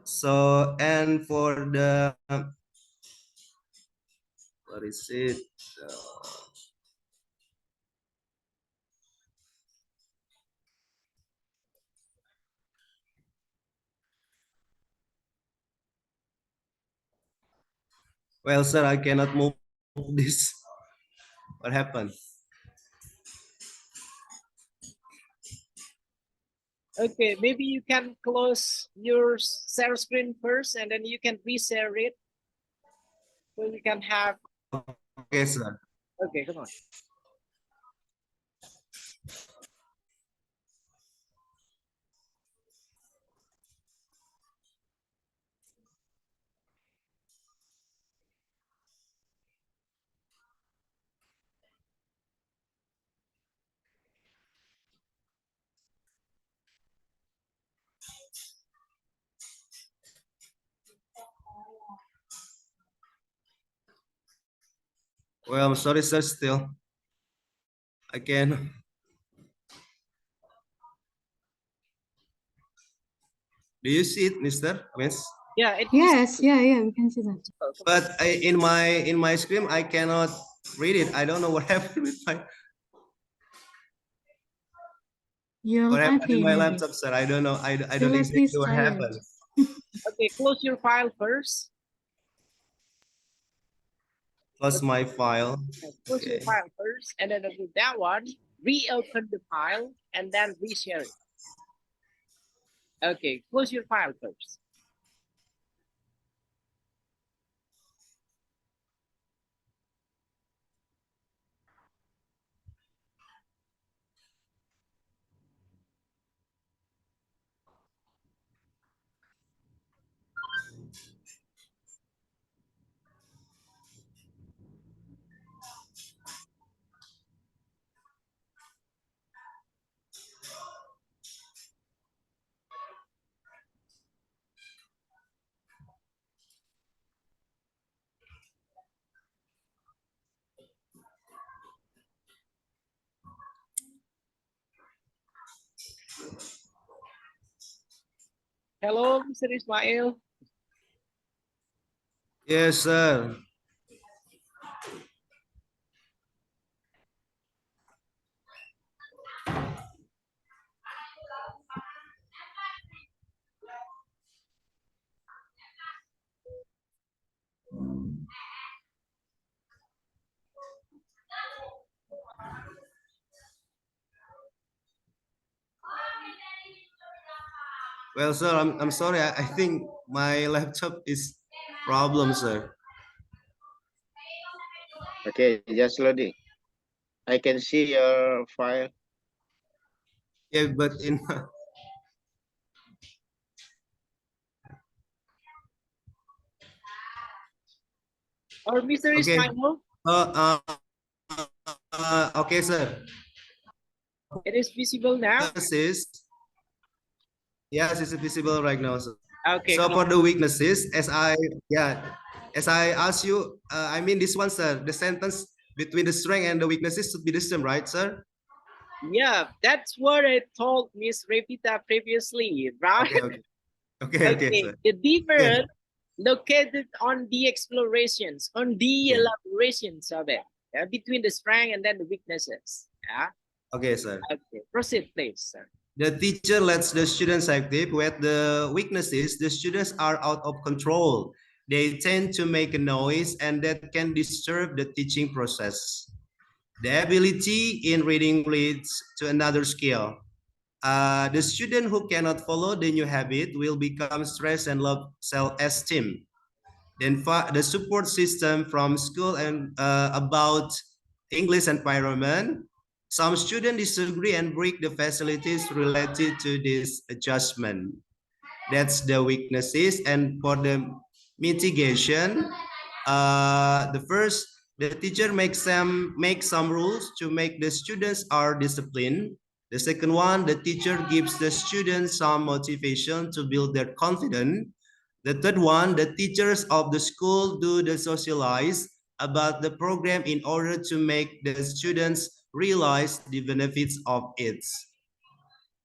So, and for the, what is it? Well, sir, I cannot move this. What happened? Okay, maybe you can close your share screen first and then you can reshare it. So you can have. Okay, sir. Okay, come on. Well, I'm sorry, sir, still. I can. Do you see it, Mr. Miss? Yeah, it Yes, yeah, we can see that. But in my screen, I cannot read it. I don't know what happened with my You're what happened in typing, my maybe. laptop, sir. I don't know. I So don't let me exactly what try it. happened. Okay, close your file first. Close my file. Close your Okay. file first, and then with that one, reopen the file and then reshare it. Okay, close your file first. Hello, Mr. Ismail. Yes, sir. Well, sir, I'm sorry. I think my laptop is problem, sir. Okay, just loading. I can see your file. Yeah, but in Or Mr. okay. Ismail, Okay, sir. it is visible now. Weaknesses. Yes, it's visible right now, sir. Okay, So come. for the weaknesses, as I asked you, I mean this one, sir. The sentence between the strength and the weaknesses should be the same, right, sir? Yeah, that's what I told Miss Revita previously, right? Okay, okay, okay, okay, Okay, sir. the Okay. difference located on the explorations, on the Okay. elaborations of it, between the strength and then the weaknesses. Yeah. Okay, sir. Okay, proceed, please, sir. The teacher lets the students active. With the weaknesses, the students are out of control. They tend to make a noise and that can disturb the teaching process. The ability in reading leads to another skill. The student who cannot follow the new habit will become stressed and low self-esteem. Then the support system from school and about English environment. Some students disagree and break the facilities related to this adjustment. That's the weaknesses. And for the mitigation, the teacher make some rules to make the students are disciplined. The second one, the teacher gives the students some motivation to build their confidence. The third one, the teachers of the school do the socialize about the program in order to make the students realize the benefits of it.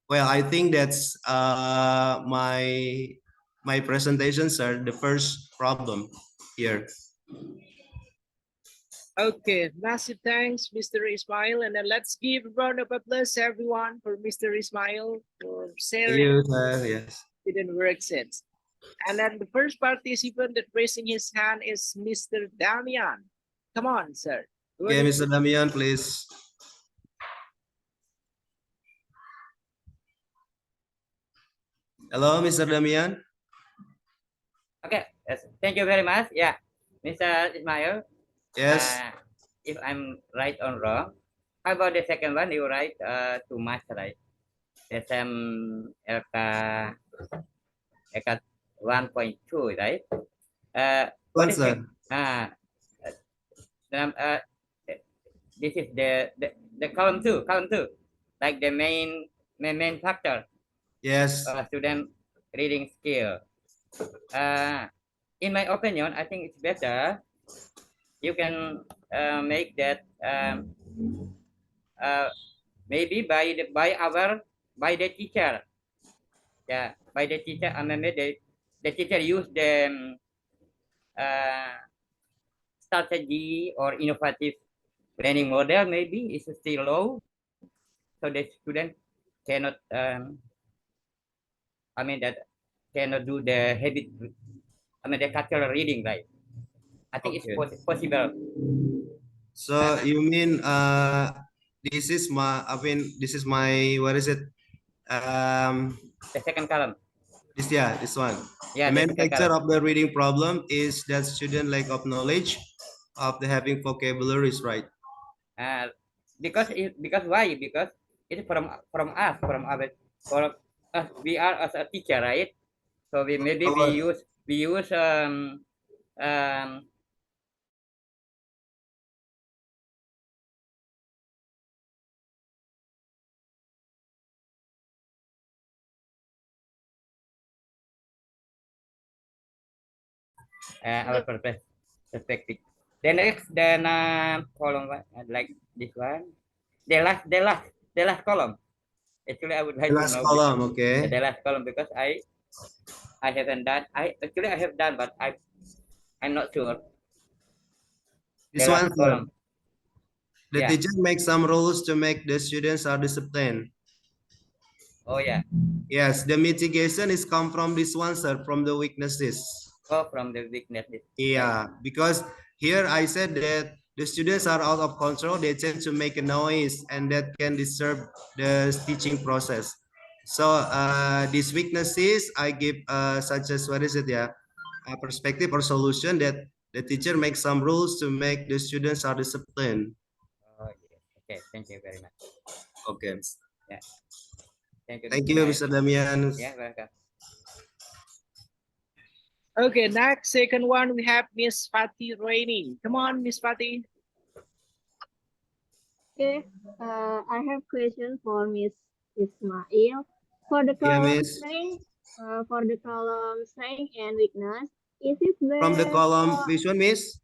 Well, I think that's my presentation, sir. The first problem here. Okay, massive thanks, Mr. Ismail. And then let's give a round of applause, everyone, for Mr. Ismail for Thank sharing you, sir. Yes. didn't work since. And then the first participant that raising his hand is Mr. Damian. Come on, sir. Okay, Mr. Damian, please. Hello, Mr. Damian. Okay, yes, thank you very much. Yeah, Mr. Ismail. Yes. If I'm right or wrong, how about the second one? You write too much, right? SMLK LK 1.2, right? What is it? Sir. This is the column two, like the main factor. Yes. Student reading skill. In my opinion, I think it's better. You can make that maybe by the teacher. Yeah, by the teacher. I mean, the teacher use the strategy or innovative learning model. Maybe is still low, so the student cannot. I mean that cannot do the habit. I mean the cultural reading, right? I think it's possible. So you mean this is my what is it? The second column. This one. Yeah, the the main second factor column. of the reading problem is that student lack of knowledge of the having vocabularies, right? Because why? Because it's from us, from us. We are as a teacher, right? So we use um our perspective. Then column like this one. The last column. Actually, I would The like to last know column, okay. the last column because I haven't done. I have done, but I'm not sure. This The last one, sir. column. The Yeah. teacher makes some rules to make the students are disciplined. Oh yeah. Yes, the mitigation is come from this one, sir, from the weaknesses. Oh, from the weaknesses. Right. Yeah, because here I said that the students are out of control. They tend to make a noise, and that can disturb the teaching process. So these weaknesses, I give such as what is it? Yeah, a perspective or solution that the teacher makes some rules to make the students are disciplined. Oh yes. Okay. Thank you very much. Okay. Yeah. Thank you, Thank Mr. you, Nair. Mr. Damian. Yeah. Welcome. Okay, next, second one, we have Miss Fatih Raini. Come on, Miss Fatih. Okay, I have question for Miss Ismail. For the Yeah, column Miss. strength and weakness, is it From the based column, on which one, Miss?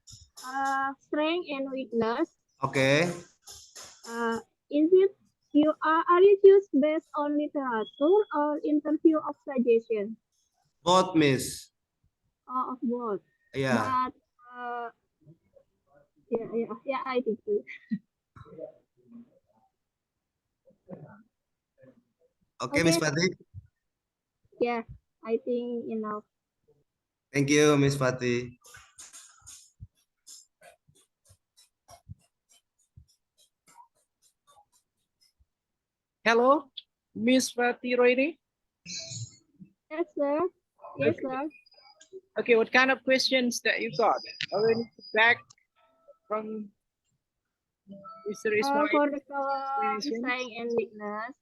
strength and weakness? Okay. Is it are you choose based on literature or interview of suggestion Both, Miss. or of both? Yeah. But yeah, I think so. Okay, Miss Okay, Fatih. yeah, I think enough. Thank you, Miss Fatih. Hello, Miss Fatih Raini. Yes, sir. Yes, sir. Okay, what kind of questions that you got? Already back from Mr. Ismail? For the column strength and weakness,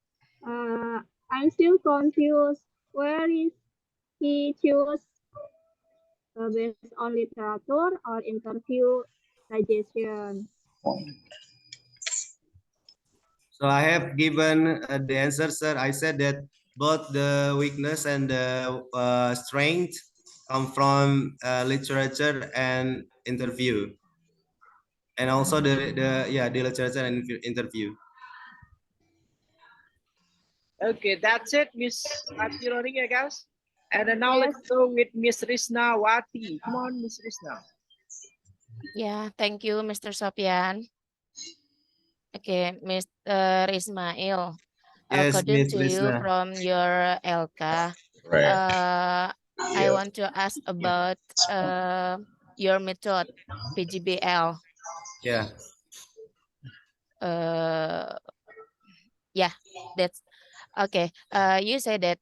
I'm still confused. Where is he choose based on literature or interview suggestion? So I have given the answer, sir. I said that both the weakness and the strength come from literature and interview, and also the literature and interview. Okay, that's it, Miss Fatih Raini, I guess. And then now Yes. let's go with Miss Risna Wati. Come on, Miss Risna. Yeah, thank you, Mr. Sopian. Okay, Mr. Ismail. Yes, According Miss to you Lisna. from your LK, I want to ask about your method, PGBL. Yeah. Yeah, that's okay. You say that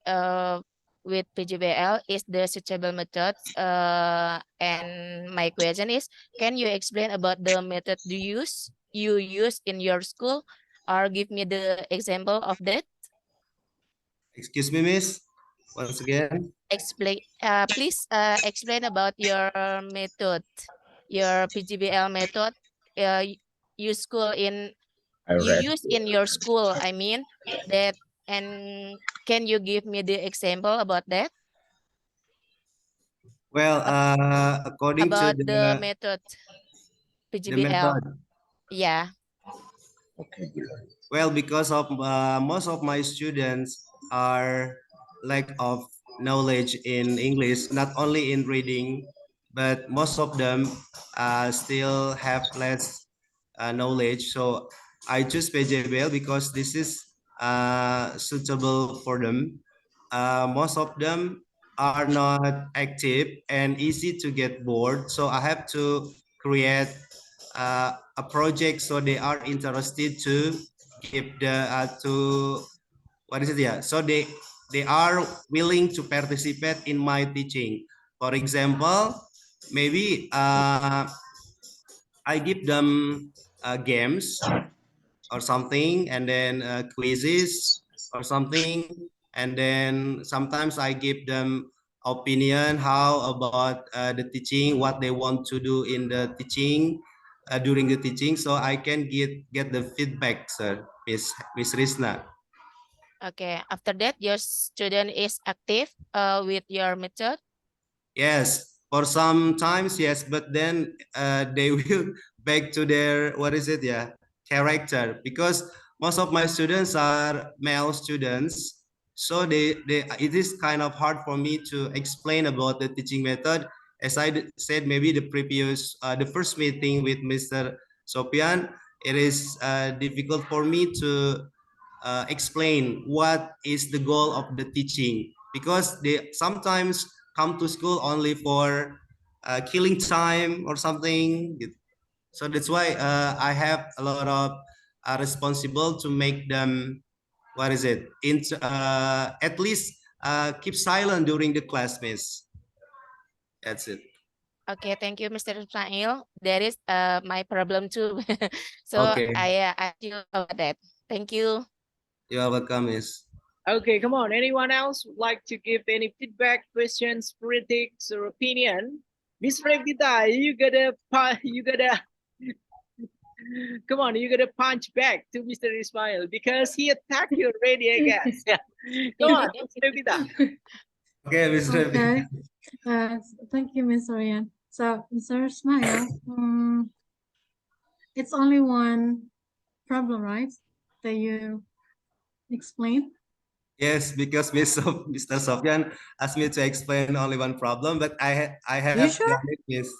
with PGBL is the suitable methods. And my question is, can you explain about the method you use in your school, or give me the example of that? Excuse me, Miss. Once again. Explain, please explain about your method, your PGBL method. You school in you use in your school. I mean that, and can you give me the example about that? Well, according to About the method the PGBL. method. Yeah. Well, because of most of my students are lack of knowledge in English, not only in reading, but most of them still have less knowledge. So I choose PJBL because this is suitable for them. Most of them are not active and easy to get bored. So I have to create a project so they are interested to give the to what is it, yeah, so they are willing to participate in my teaching. For example, maybe I give them games or something, and then quizzes or something, and then sometimes I give them opinion how about the teaching, what they want to do in the teaching, during the teaching, so I can get the feedback, sir. Miss Risna. Okay. After that, your student is active with your method. Yes, for some times, yes, but then they will back to their, what is it, yeah, character, because most of my students are male students. So it is kind of hard for me to explain about the teaching method. As I said, maybe the first meeting with Mr. Sopian, it is difficult for me to explain what is the goal of the teaching, because they sometimes come to school only for killing time or something. So that's why I have a lot of responsible to make them, what is it, at least keep silent during the class, miss. That's it. Okay, thank you, Mr. Ismail. That is my problem too. So Okay, I ask you about that. Thank you. you are welcome, miss. Okay, come on. Anyone else would like to give any feedback, questions, critics, or opinion? Miss Revita, you gotta, come on, you gotta punch back to Mr. Ismail because he attacked you already, I guess. Yeah. Come on, Miss Revita. Okay, Miss Revi. Okay. Thank you, Ms. Orion. So, Mr. Ismail, it's only one problem, right? That you explained. Yes, because Mr. Sofyan asked me to explain only one problem, but I Are you have sure? done it, miss.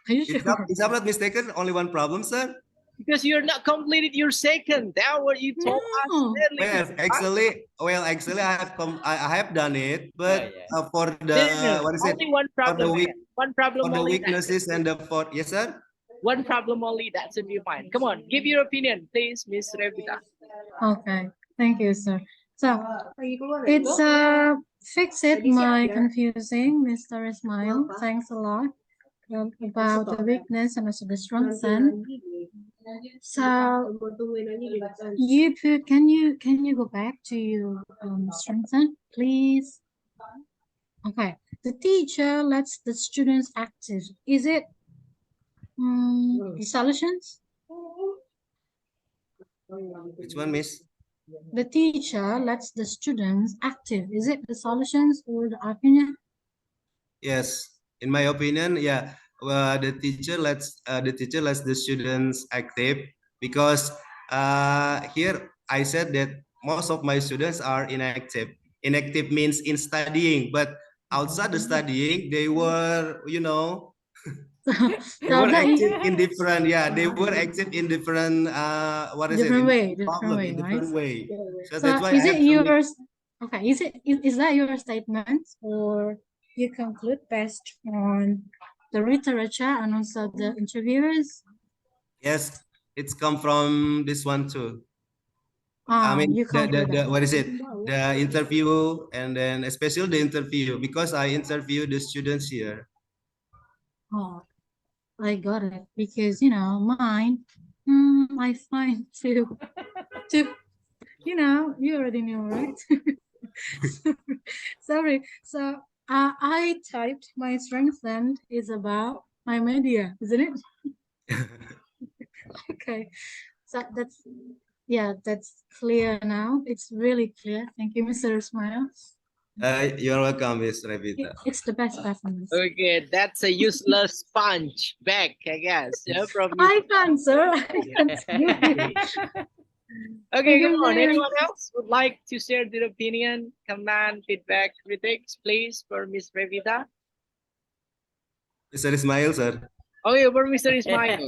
Are you sure? Is that not mistaken? Only one problem, sir? Because you're not completed your second. That what you told us No. earlier. Actually, I have done it, but yeah. for No, the, no, no. what is it? Only one For the problem. weak, Again. One for problem the only. weaknesses and the for, yes, sir. One problem only. That should be fine. Come on, give your opinion, please, Miss Revita. Okay. Thank you, sir. So, it's fix it my confusing, Mr. Ismail. Thanks a lot about the weakness and also the strength. So you put, can you go back to your strengthen, please? Okay. The teacher lets the students active. Is it the solutions? Which one, miss? The teacher lets the students active. Is it the solutions or the opinion? Yes, in my opinion, yeah. The teacher lets the students active, because here I said that most of my students are inactive. Inactive means in studying, but outside the studying, they were, they were that active in different, yeah, they were active in different, what is it, in different way, in right? different way. So that's So why I is have it to yours? Okay, is that your statement, or you conclude based on the literature and also the interviewers? yes, it's come from this one too. I mean, You conclude the that. what is it? The interview, and then especially the interview, because I interview the students here. Oh, I got it, because mine, I find to you already know, right? Sorry. So I typed my strengthened is about my media, isn't it? Okay. So that's clear now. It's really clear. Thank you, Mr. Ismail. You're welcome, Miss Revita. It's the best performance. Okay, that's a useless punch back, I guess. Yeah, from you. I can't, sir. I can't do it. Okay, come on. Anyone else would like to share their opinion, comment, feedback, critics, please, for Miss Revita? Mr. Ismail, sir. Oh, yeah, for Mr. Ismail.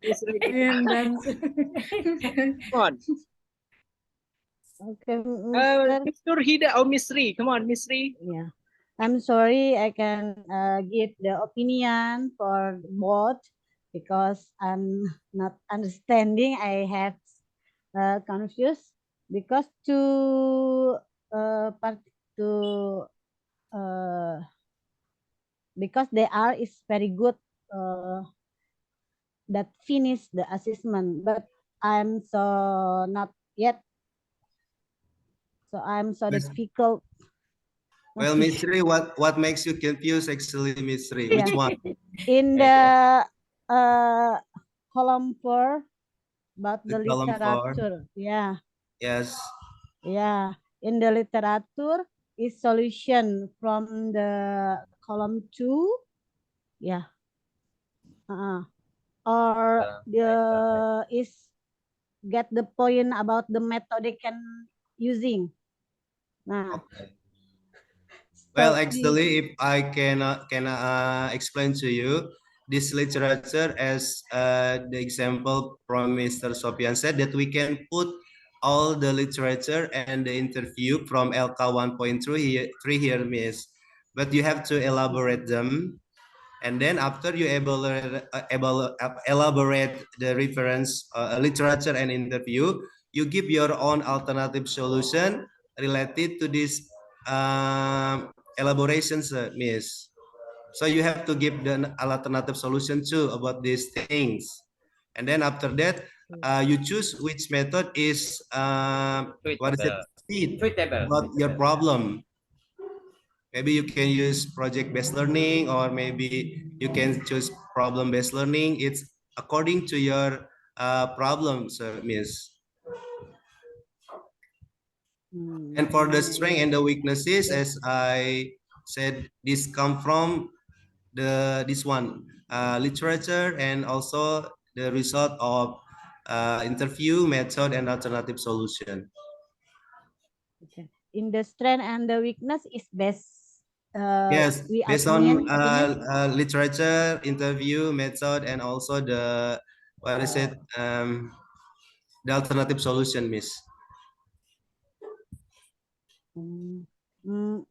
Miss Revita. And that's Come on. Okay, Miss Nurhida. Oh, Miss Ree. Come on, Miss Ree. yeah. I'm sorry, I can give the opinion for both because I'm not understanding. I have confused because part to because they are is very good that finish the assessment, but I'm so not yet. So I'm so Yes. difficult. Well, Miss Ree, what makes you confused actually, Miss Ree? Which one? In the column 4 about the column 4. literature. Yeah. Yes. Yeah. In the literature is solution from the column 2. Yeah. Or the is get the point about the method they can using. Nah, Okay. Well, so actually, if I can explain to you this literature as the example from Mr. Sopian said that we can put all the literature and the interview from LK 1.3 here, miss. But you have to elaborate them. And then after you elaborate the reference literature and interview, you give your own alternative solution related to this elaborations, miss. So you have to give the alternative solution too about these things. And then after that, you choose which method is what is it, fit Suitable. about your problem. Maybe you can use project-based learning, or maybe you can choose problem-based learning. It's according to your problems, miss. And for the strength and the weaknesses, as I said, this come from this one literature, and also the result of interview method and alternative solution. in the strength and the weakness is best. Yes, We based on opinion. literature, interview method, and also the what is it, the alternative solution, miss.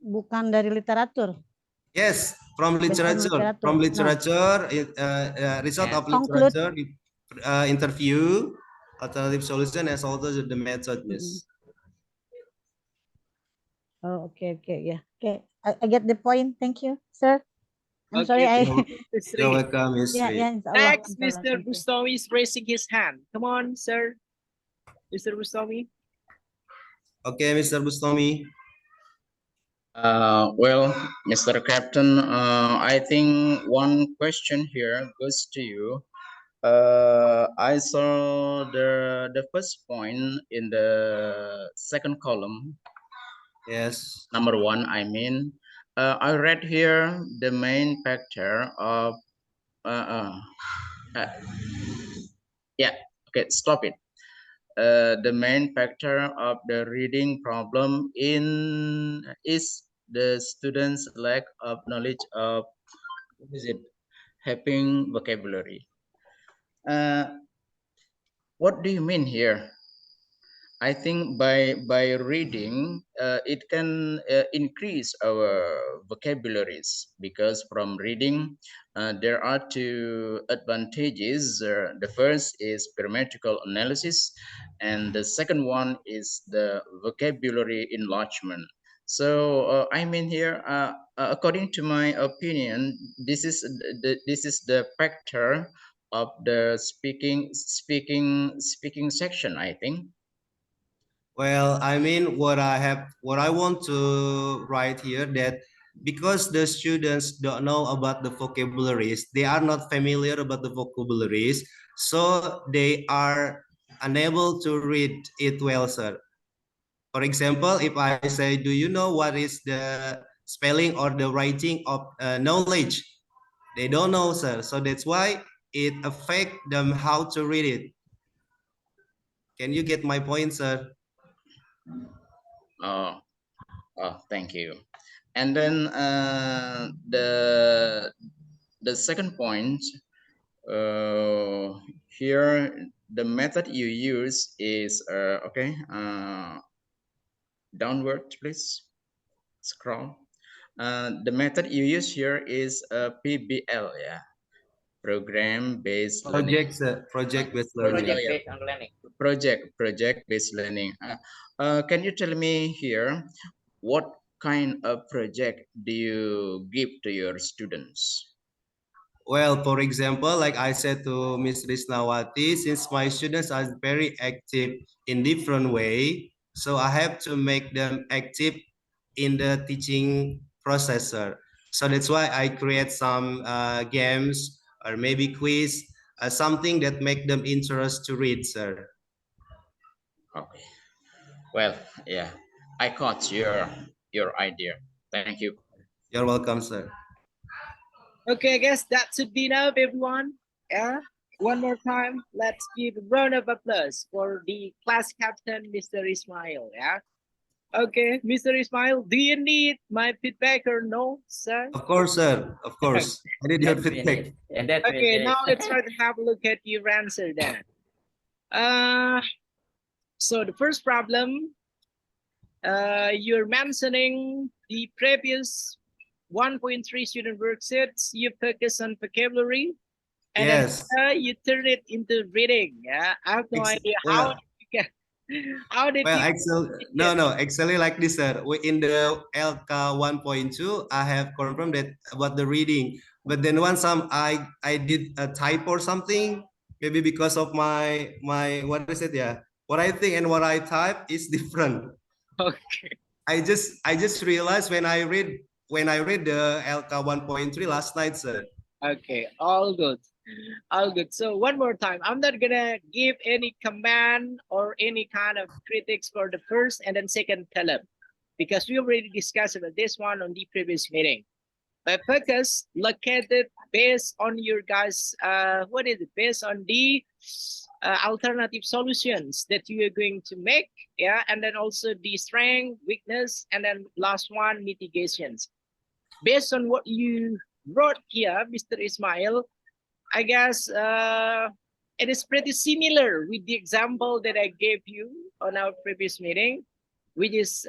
Bukan dari literatur. Yes, from Based on literature. literature. From No. literature, result of Conclude. literature, interview, alternative solution, as also the method, miss. Oh, okay, yeah. Okay, I get the point. Thank you, sir. I'm sorry, Okay, I. You're welcome, Miss Yeah, Sri. inshallah, Next, inshallah. Mr. Thank you. Bustomi is raising his hand. Come on, sir. Mr. Bustomi. Okay, Mr. Bustomi. Well, Mr. Captain, I think one question here goes to you. I saw the first point in the second column. Yes. Number 1, I mean, I read here the main factor of. Yeah. Okay. Stop it. The main factor of the reading problem is the students' lack of knowledge of having vocabulary. What do you mean here? I think by reading, it can increase our vocabularies, because from reading, there are two advantages. The first is grammatical analysis, and the second one is the vocabulary enlargement. So I mean here, according to my opinion, this is the factor of the speaking section, I think. Well, I mean, what I want to write here, that because the students don't know about the vocabularies, they are not familiar about the vocabularies, so they are unable to read it well, sir. For example, if I say, do you know what is the spelling or the writing of knowledge? They don't know, sir. So that's why it affects them how to read it. Can you get my point, sir? Oh, thank you. And then the second point, here the method you use is okay. Downward, please. Scroll. The method you use here is PBL, yeah. Program-based learning. Project-based learning. Project-based on learning. Project-based learning. Can you tell me here, what kind of project do you give to your students? Well, for example, like I said to Ms. Risnawati, since my students are very active in different way, so I have to make them active in the teaching process, sir. So that's why I create some games or maybe quiz, something that make them interest to read, sir. Okay. Well, yeah, I caught your idea. Thank you. You're welcome, sir. Okay, I guess that should be enough, everyone. Yeah. One more time, let's give a round of applause for the class captain, Mr. Ismail. Yeah. Okay, Mr. Ismail, do you need my feedback or no, sir? Of course, sir. Of course. I need your That's feedback. finished. And that's Okay, now finished. let's try to have a look at your answer then. So the first problem, you're mentioning the previous 1.3 student worksheets, you focus on vocabulary, and Yes. then you turn it into reading. Yeah, I have no idea how Well, did you get, how did well, you actually, get no. Actually, like this, sir. In the LK 1.2, I have confirmed that about the reading. But then once I did a typo or something, maybe because of my what is it? Yeah, what I think and what I type is different. Okay. I just realized when I read the LK 1.3 last night, sir. Okay, all good. All good. So one more time, I'm not gonna give any command or any kind of critics for the first and then second column because we already discussed about this one on the previous meeting. My focus located based on your guys, what is it? Based on the alternative solutions that you are going to make, yeah, and then also the strength, weakness, and then last one, mitigations. Based on what you wrote here, Mr. Ismail, I guess it is pretty similar with the example that I gave you on our previous meeting, which is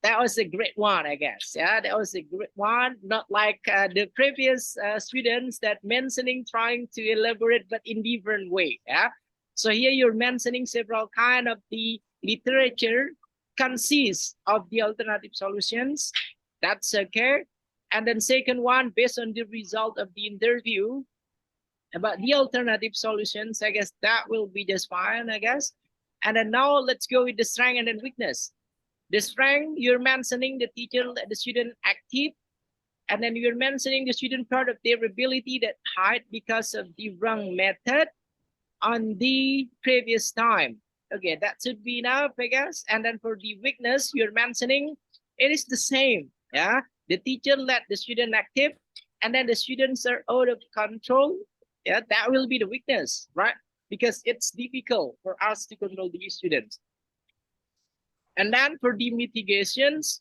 that was a great one, I guess. Yeah, that was a great one. Not like the previous students that mentioning trying to elaborate, but in different way. Yeah. So here you're mentioning several kind of the literature consists of the alternative solutions. That's okay. And then second one, based on the result of the interview about the alternative solutions, I guess that will be just fine, I guess. And then now let's go with the strength and then weakness. The strength, you're mentioning the teacher, the student active, and then you're mentioning the student part of their ability that hide because of the wrong method on the previous time. Okay, that should be enough, I guess. And then for the weakness, you're mentioning it is the same. Yeah, the teacher let the student active, and then the students are out of control. Yeah, that will be the weakness, right? Because it's difficult for us to control the students. And then for the mitigations,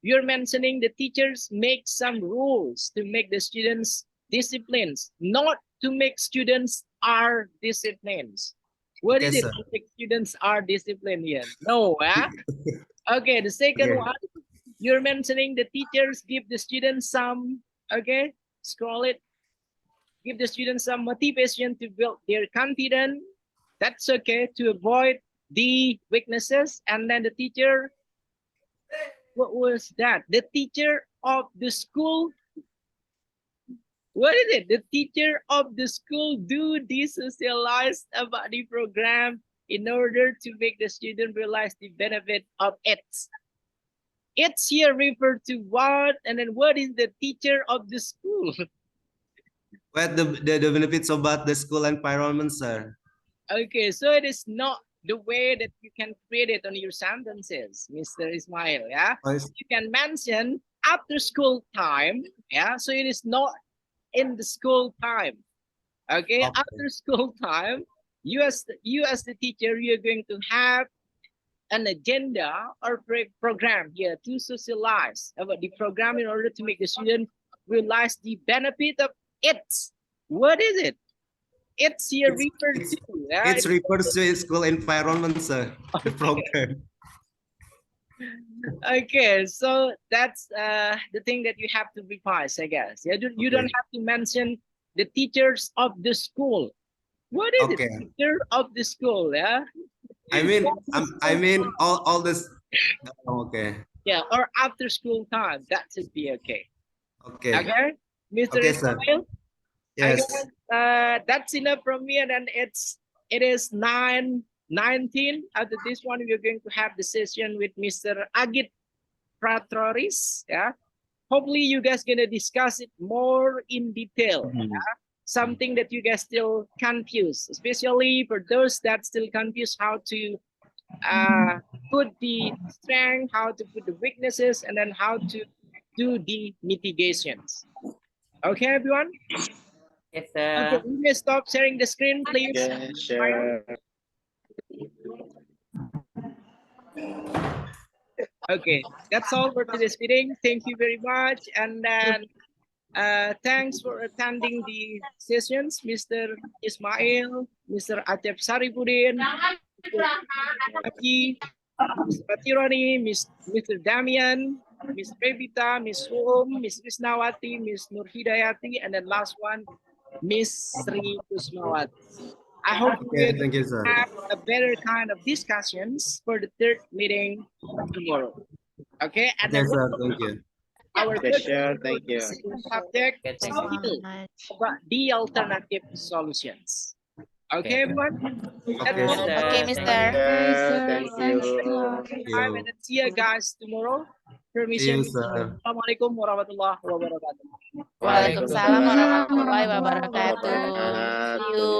you're mentioning the teachers make some rules to make the students disciplines, not to make students are disciplines. What Okay, is it sir. to make students are disciplined here? No, huh? Okay, the second Okay. one, you're mentioning the teachers give the students some, okay, scroll it, give the students some motivation to build their confidence. That's okay to avoid the weaknesses. And then the teacher, what was that? The teacher of the school. What is it? The teacher of the school do de-socialize about the program in order to make the student realize the benefit of it. It's here referred to what, and then what is the teacher of the school? What the benefits about the school environment, sir? Okay, so it is not the way that you can create it on your sentences, Mr. Ismail. Yeah, you can mention after school time. Yeah, so it is not in the school time. Okay, after school time, you as the teacher, you're going to have an agenda or program here to socialize about the program in order to make the student realize the benefit of it. What is it? It's here referred to. It's refers to school environment, sir. The program. Okay, so that's the thing that you have to revise, I guess. You don't have to mention the teachers of the school. What is it? Teacher of the school, yeah? I mean all this. Okay. Yeah, or after school time, that should be okay. Okay. Okay, Mr. Okay, sir. Ismail? Yes. I guess that's enough from me, and then it is 9:19. After this one, we're going to have the session with Mr. Agit Pratroris. Yeah, hopefully you guys gonna discuss it more in detail. Yeah? Something that you guys still confused, especially for those that still confused how to put the strength, how to put the weaknesses, and then how to do the mitigations. Okay, everyone? Yes, Okay, you may stop sharing the screen, please. Yeah, sure. Okay, that's all for today's meeting. Thank you very much. And then thanks for attending the sessions, Mr. Ismail, Mr. Atep Saripudin, Mr. Aki, Ms. Patirani, Mr. Damian, Ms. Pevita, Ms. Suom, Ms. Krisnawati, Ms. Nurhidayati, and then last one, Ms. Sri Kusmawati. I hope Okay, we thank you, sir. have a better kind of discussions for the third meeting tomorrow. Okay, and Okay, then sir. Thank you. our Okay, third sure. Thank you. subject Okay, is thank you. still about the alternative solutions. Okay, Okay. everyone? Okay, That's all. sir. Okay, Thank Mister. you. Yeah, Bye, thank sir. you. Thanks a lot. Thank Time and you. then see you guys tomorrow. See you, Permission. sir. Assalamualaikum warahmatullahi wabarakatuh. Waalaikumsalam Waalaikumsalam warahmatullahi Warahmatullahi wabarakatuh. wabarakatuh. See you.